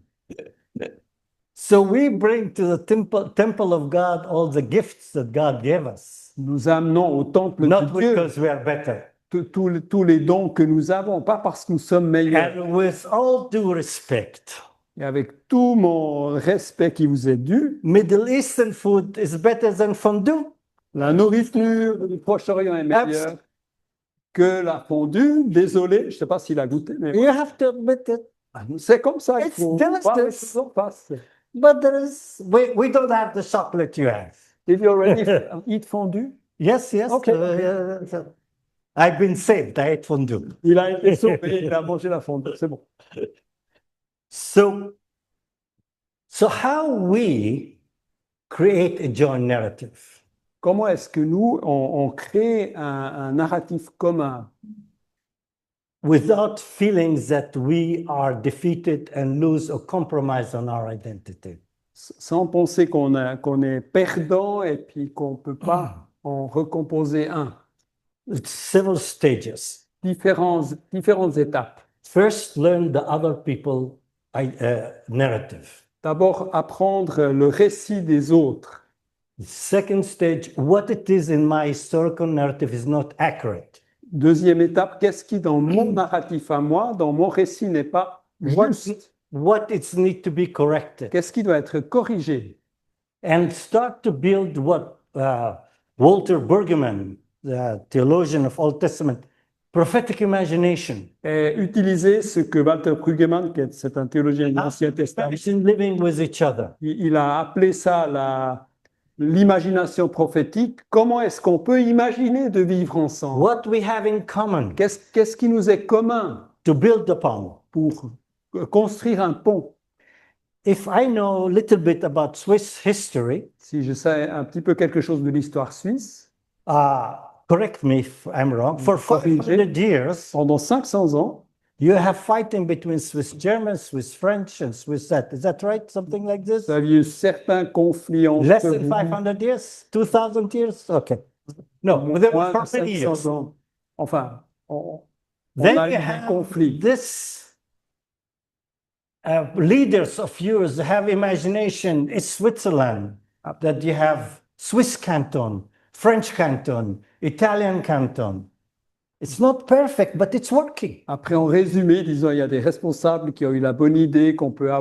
So we bring to the temple of God all the gifts that God gave us. Nous amenons au temple Not de Dieu because we are better. tous les dons que nous avons, pas parce que nous sommes meilleurs. And with all due respect, et avec tout mon respect qui vous est dû, Middle Eastern food is better than fondue. La nourriture du Proche-Orient est meilleure que la fondue. Désolé, je ne sais pas s'il a goûté, mais You have to admit it. c'est comme ça. It's delicious. But we don't have the chocolate you have. Did you already eat fondue? Yes. Okay. I've been saved. I ate fondue. Il a été sauvé, il a mangé la fondue, c'est bon. So how we create a joint narrative? Comment est-ce que nous, on crée un narratif commun Without feeling that we are defeated and lose or compromise on our identity? sans penser qu'on est perdant et puis qu'on ne peut pas en recomposer un. It's several stages. Différentes étapes. First, learn the other people narrative. D'abord, apprendre le récit des autres. Second stage, what it is in my historical narrative is not accurate. Deuxième étape, qu'est-ce qui dans mon narratif à moi, dans mon récit n'est pas juste? What it needs to be corrected. Qu'est-ce qui doit être corrigé? And start to build what Walter Brueggemann, the theologian of Old Testament, prophetic imagination. Et utiliser ce que Walter Brueggemann, qui est un théologien de l'Ancien Testament, Living with each other. il a appelé ça l'imagination prophétique. Comment est-ce qu'on peut imaginer de vivre ensemble? What we have in common. Qu'est-ce qui nous est commun? To build upon. Pour construire un pont. If I know a little bit about Swiss history, si je sais un petit peu quelque chose de l'histoire suisse, correct me if I'm wrong, for 500 years, pendant 500 ans, you have fighting between Swiss Germans, Swiss French, and Swiss that. Is that right? Something like this? Vous aviez certains conflits entre less than 500 years? 2000 years? Okay. No, there were 500 years. Ans. Enfin, on then a you eu have des conflits. This leaders of yours have imagination. It's Switzerland that you have Swiss canton, French canton, Italian canton. It's not perfect, but it's working. Après, en résumé, disons, il y a des responsables qui ont eu la bonne idée qu'on peut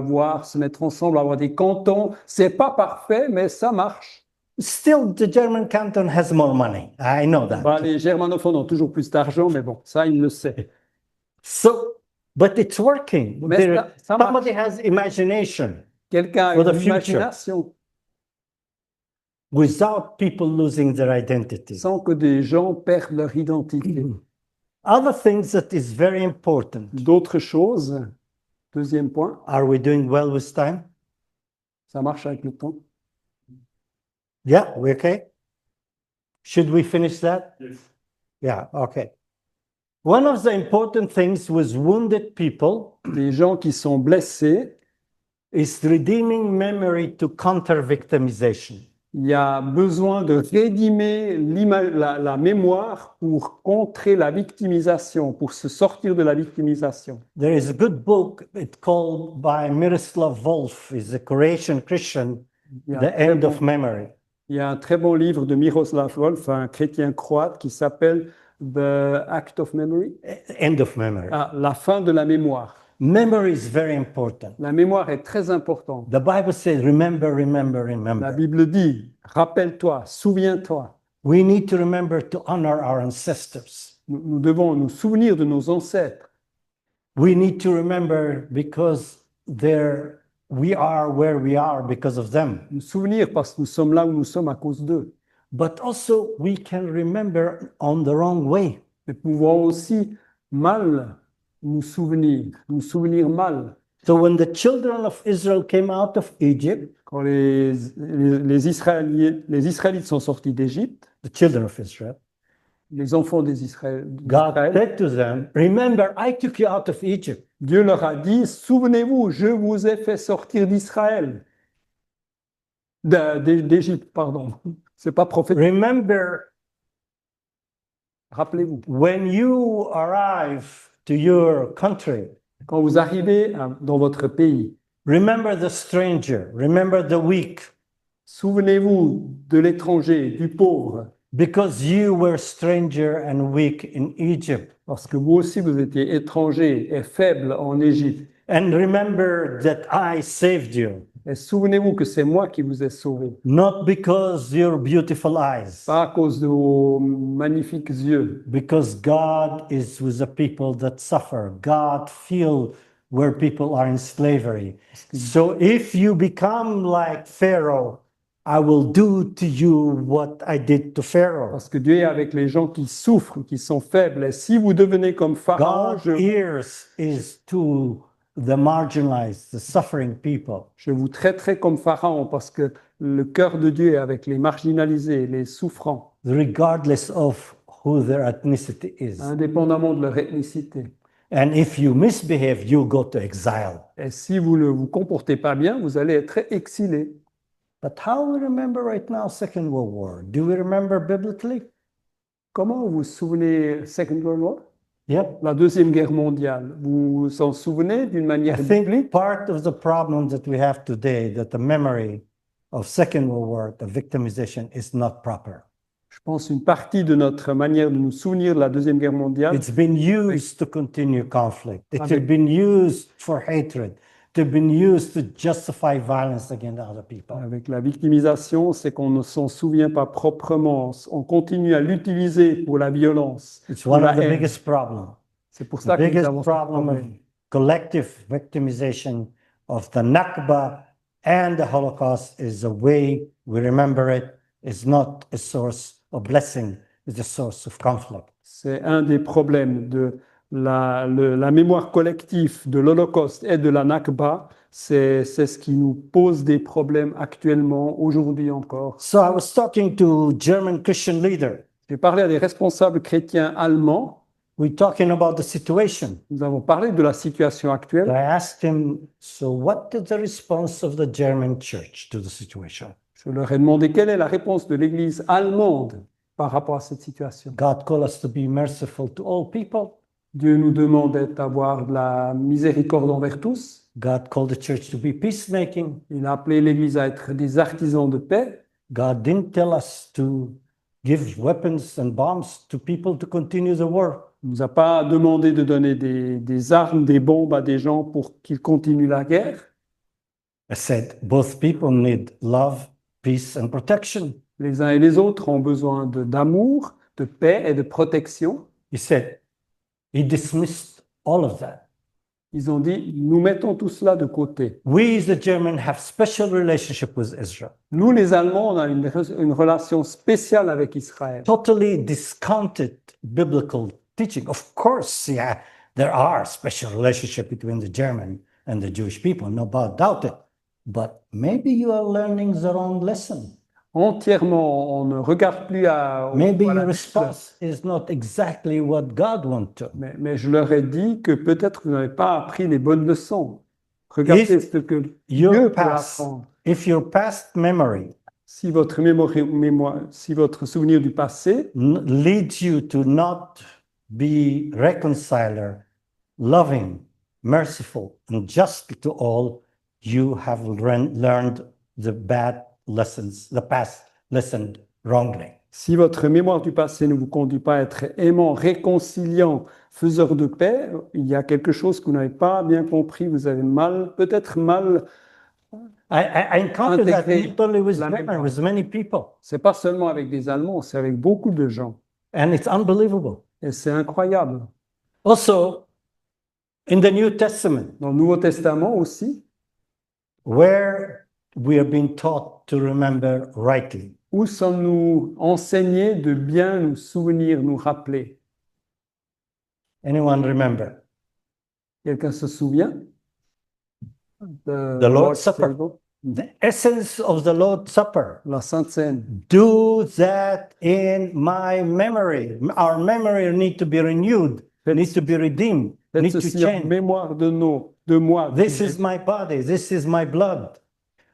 se mettre ensemble, avoir des cantons. C'est pas parfait, mais ça marche. Still, the German canton has more money. I know that. Bah, les germanophones ont toujours plus d'argent, mais bon, ça, ils le savent. So, but it's working. Somebody has imagination. Quelqu'un a une imagination. Without people losing their identity. Sans que des gens perdent leur identité. Other things that is very important. D'autres choses. Deuxième point. Are we doing well with time? Ça marche avec le temps? Yeah, we okay? Should we finish that? Yes. Yeah, okay. One of the important things with wounded people, des gens qui sont blessés, is redeeming memory to counter victimization. Il y a besoin de rédimer la mémoire pour contrer la victimisation, pour se sortir de la victimisation. There is a good book it's called by Miroslav Volf, is a Croatian Christian, The End of Memory. Il y a un très bon livre de Miroslav Volf, un chrétien croate, qui s'appelle The Act of Memory. End of Memory. La fin de la mémoire. Memory is very important. La mémoire est très importante. The Bible says, remember, remember, remember. La Bible dit, rappelle-toi, souviens-toi. We need to remember to honor our ancestors. Nous devons nous souvenir de nos ancêtres. We need to remember because we are where we are because of them. Nous souvenir parce que nous sommes là où nous sommes à cause d'eux. But also we can remember on the wrong way. Nous pouvons aussi mal nous souvenir mal. So when the children of Israel came out of Egypt, quand les Israélites sont sortis d'Égypte, the children of Israel, les enfants des God said to them, remember, I took you out of Egypt. Dieu leur a dit, souvenez-vous, je vous ai fait sortir d'Israël. D'Égypte, pardon. C'est pas prophétique. Remember, rappelez-vous, when you arrive to your country, quand vous arrivez dans votre pays, remember the stranger, remember the weak. Souvenez-vous de l'étranger, du pauvre. Because you were stranger and weak in Egypt. Parce que vous aussi vous étiez étranger et faible en Égypte. And remember that I saved you. Et souvenez-vous que c'est moi qui vous ai sauvé. Not because your beautiful eyes. Pas à cause de vos magnifiques yeux. Because God is with the people that suffer. God feels where people are in slavery. So if you become like Pharaoh I will do to you what I did to Pharaoh. Parce que Dieu est avec les gens qui souffrent, qui sont faibles. Et si vous devenez comme Pharaon, God's ears is to the marginalized, the suffering people. je vous traiterai comme Pharaon, parce que le cœur de Dieu est avec les marginalisés, les souffrants, Regardless of who their ethnicity is. indépendamment de leur ethnicité. And if you misbehave, you go to exile. Et si vous ne vous comportez pas bien, vous allez être exilé. But how we remember right now Second World War? Do we remember biblically? Comment vous vous souvenez Second World War? Yep. La Deuxième Guerre mondiale? Vous vous en souvenez d'une I manière think biblique? part of the problem that we have today, that the memory of Second World War, the victimization, is not proper. Je pense une partie de notre manière de nous souvenir de la Deuxième Guerre mondiale, It's been used to continue conflict. It's Avec- been used for hatred. It's been used to justify violence against other people. avec la victimisation, c'est qu'on ne s'en souvient pas proprement. On continue à l'utiliser pour la violence. It's pour one la of the haine. biggest problems. C'est pour The ça que nous biggest avons ce problem of problème. collective victimization of the Nakba and the Holocaust is the way we remember it is not a source of blessing, it's a source of conflict. C'est un des problèmes de la mémoire collective de l'Holocauste et de la Nakba. C'est ce qui nous pose des problèmes actuellement, aujourd'hui encore. So I was talking to German Christian leader. J'ai parlé à des responsables chrétiens allemands. We're talking about the situation. Nous avons parlé de la situation I actuelle. asked him, so what is the response of the German church to the situation? Je leur ai demandé quelle est la réponse de l'Église allemande par rapport à cette situation. God called us to be merciful to all people. Dieu nous demandait d'avoir de la miséricorde envers tous. God called the church to be peacemaking. Il a appelé l'Église à être des artisans de paix. God didn't tell us to give weapons and bombs to people to continue the war. Il ne nous a pas demandé de donner des armes, des bombes à des gens pour qu'ils continuent la guerre. I said both people need love, peace, and protection. Les uns et les autres ont besoin d'amour, de paix et de protection. He said, he dismissed all of that. Ils ont dit, nous mettons tout cela de côté. We, the German, have special relationship with Israel. Nous, les Allemands, on a une relation spéciale avec Israël. Totally discounted biblical teaching. Of course, yeah, there are special relationship between the German and the Jewish people, no doubt it. But maybe you are learning the wrong lesson. Entièrement, on ne regarde plus Maybe à la your response is not exactly what God wants to. mais je leur ai dit que peut-être vous n'avez pas appris les bonnes leçons. Regardez If ce que Your Dieu peut past, apprendre. if your past memory Si votre si votre souvenir du passé leads you to not be reconciler, loving, merciful, and just to all, you have learned the bad lessons, the past lesson wrongly. Si votre mémoire du passé ne vous conduit pas à être aimant, réconciliant, faiseur de paix, il y a quelque chose que vous n'avez pas bien compris, vous avez peut-être mal. I encountered that Intégrer not only with la German, mémoire. with many people. C'est pas seulement avec des Allemands, c'est avec beaucoup de gens. And it's unbelievable. Et c'est incroyable. Also, in the New Testament, Dans le Nouveau Testament aussi, where we are being taught to remember rightly. où sommes-nous enseignés de bien nous souvenir, nous rappeler? Anyone remember? Quelqu'un se souvient? The Lord's Supper. Table, The essence of the Lord's Supper. la Sainte Seine. Do that in my memory. Our memory needs to be renewed, needs to be redeemed, Faites needs to ceci en change. mémoire de moi. This is my body. This is my blood.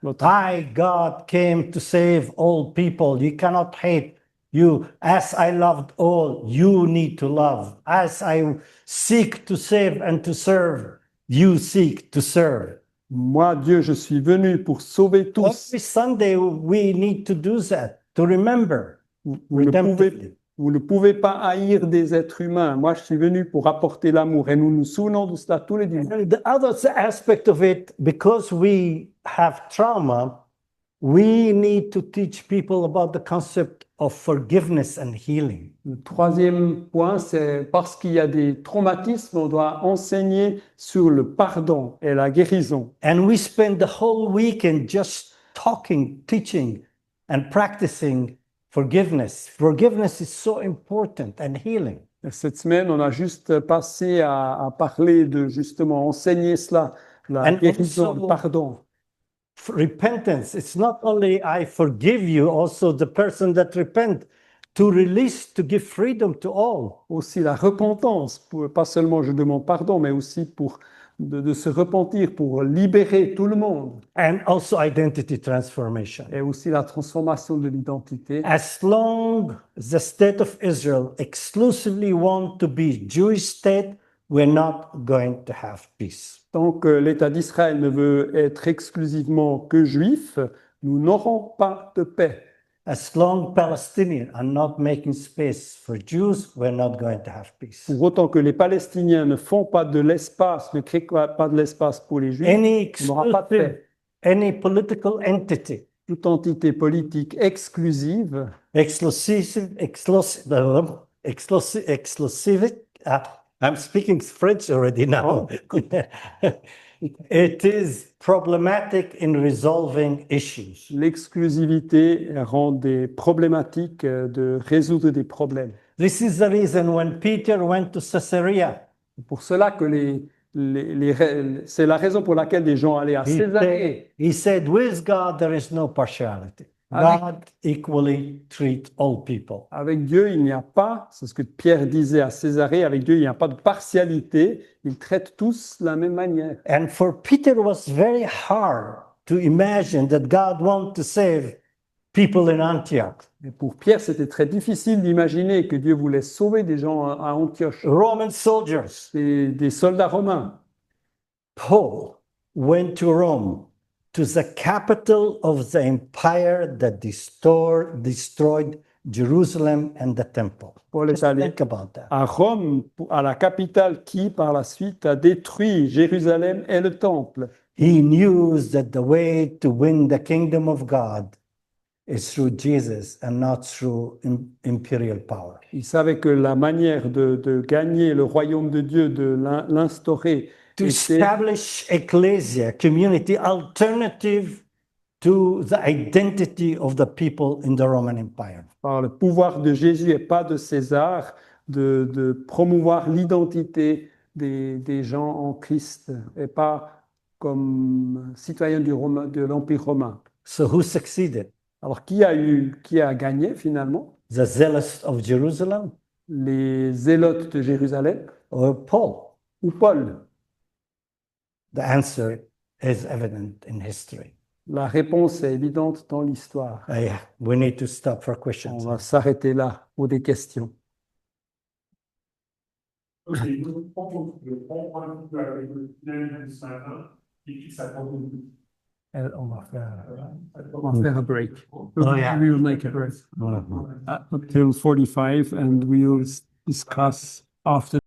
Notre- I, God, came to save all people. You cannot hate you. As I loved all, you need to love. As I seek to save and to serve, you seek to serve. Moi, Dieu, je suis venu pour sauver tous. Every Sunday, we need to do that, to remember. Vous redemptively. ne pouvez pas haïr des êtres humains. Moi, je suis venu pour apporter l'amour. Et nous nous souvenons de cela tous les dimanches. And the other aspect of it, because we have trauma, we need to teach people about the concept of forgiveness and healing. Le troisième point, c'est parce qu'il y a des traumatismes, on doit enseigner sur le pardon et la guérison. And we spend the whole weekend just talking, teaching and practicing forgiveness. Forgiveness is so important and healing. Cette semaine, on a juste passé à parler de justement enseigner cela, la And guérison, also- le pardon. Repentance, it's not only I forgive you, also the person that repent, to release, to give freedom to all. Aussi la repentance, pas seulement je demande pardon, mais aussi pour de se repentir, pour libérer tout le monde. And also identity transformation. Et aussi la transformation de l'identité. As long as the state of Israel exclusively want to be Jewish state, we're not going to have peace. Tant que l'État d'Israël ne veut être exclusivement que juif, nous n'aurons pas de paix. As long Palestinians are not making space for Jews, we're not going to have peace. Pour autant que les Palestiniens ne font pas de l'espace, ne créent pas de l'espace pour les Juifs, Any on n'aura pas de paix. any political entity, Toute entité politique exclusive, I'm speaking French already now. It is problematic in resolving issues. l'exclusivité rend des problématiques de résoudre des problèmes. This is the reason when Peter went to Caesarea, Pour cela que c'est la raison pour laquelle les gens allaient à Césarée. he said, with God there is no partiality. Avec- God equally treats all people. Avec Dieu, il n'y a pas, c'est ce que Pierre disait à Césarée, avec Dieu, il n'y a pas de partialité, ils traitent tous de la même manière. And for Peter, it was very hard to imagine that God wants to save people in Antioch. Et pour Pierre, c'était très difficile d'imaginer que Dieu voulait sauver des gens à Antioche, Roman soldiers. des soldats romains. Paul went to Rome, to the capital of the empire that destroyed Jerusalem and the temple. Paul est Just allé think about that. à Rome, à la capitale qui, par la suite, a détruit Jérusalem et le temple. He knew that the way to win the kingdom of God is through Jesus and not through imperial power. Il savait que la manière de gagner le royaume de Dieu, de l'instaurer, To était establish ecclesia, community alternative to the identity of the people in the Roman Empire. par le pouvoir de Jésus et pas de César, de promouvoir l'identité des gens en Christ et pas comme citoyens de l'Empire romain. So who succeeded? Alors, qui a gagné finalement? The zealots of Jerusalem Les zélotes de Jérusalem or Paul? ou Paul? The answer is evident in history. La réponse est évidente dans l'histoire. We need to stop for On questions. va s'arrêter là pour des questions. Ok, donc on prend un petit peu avec le thème ce matin, et puis ça continue. On va faire. On va faire a break. Oh, yeah. We will make a break up till 45 and we'll discuss after.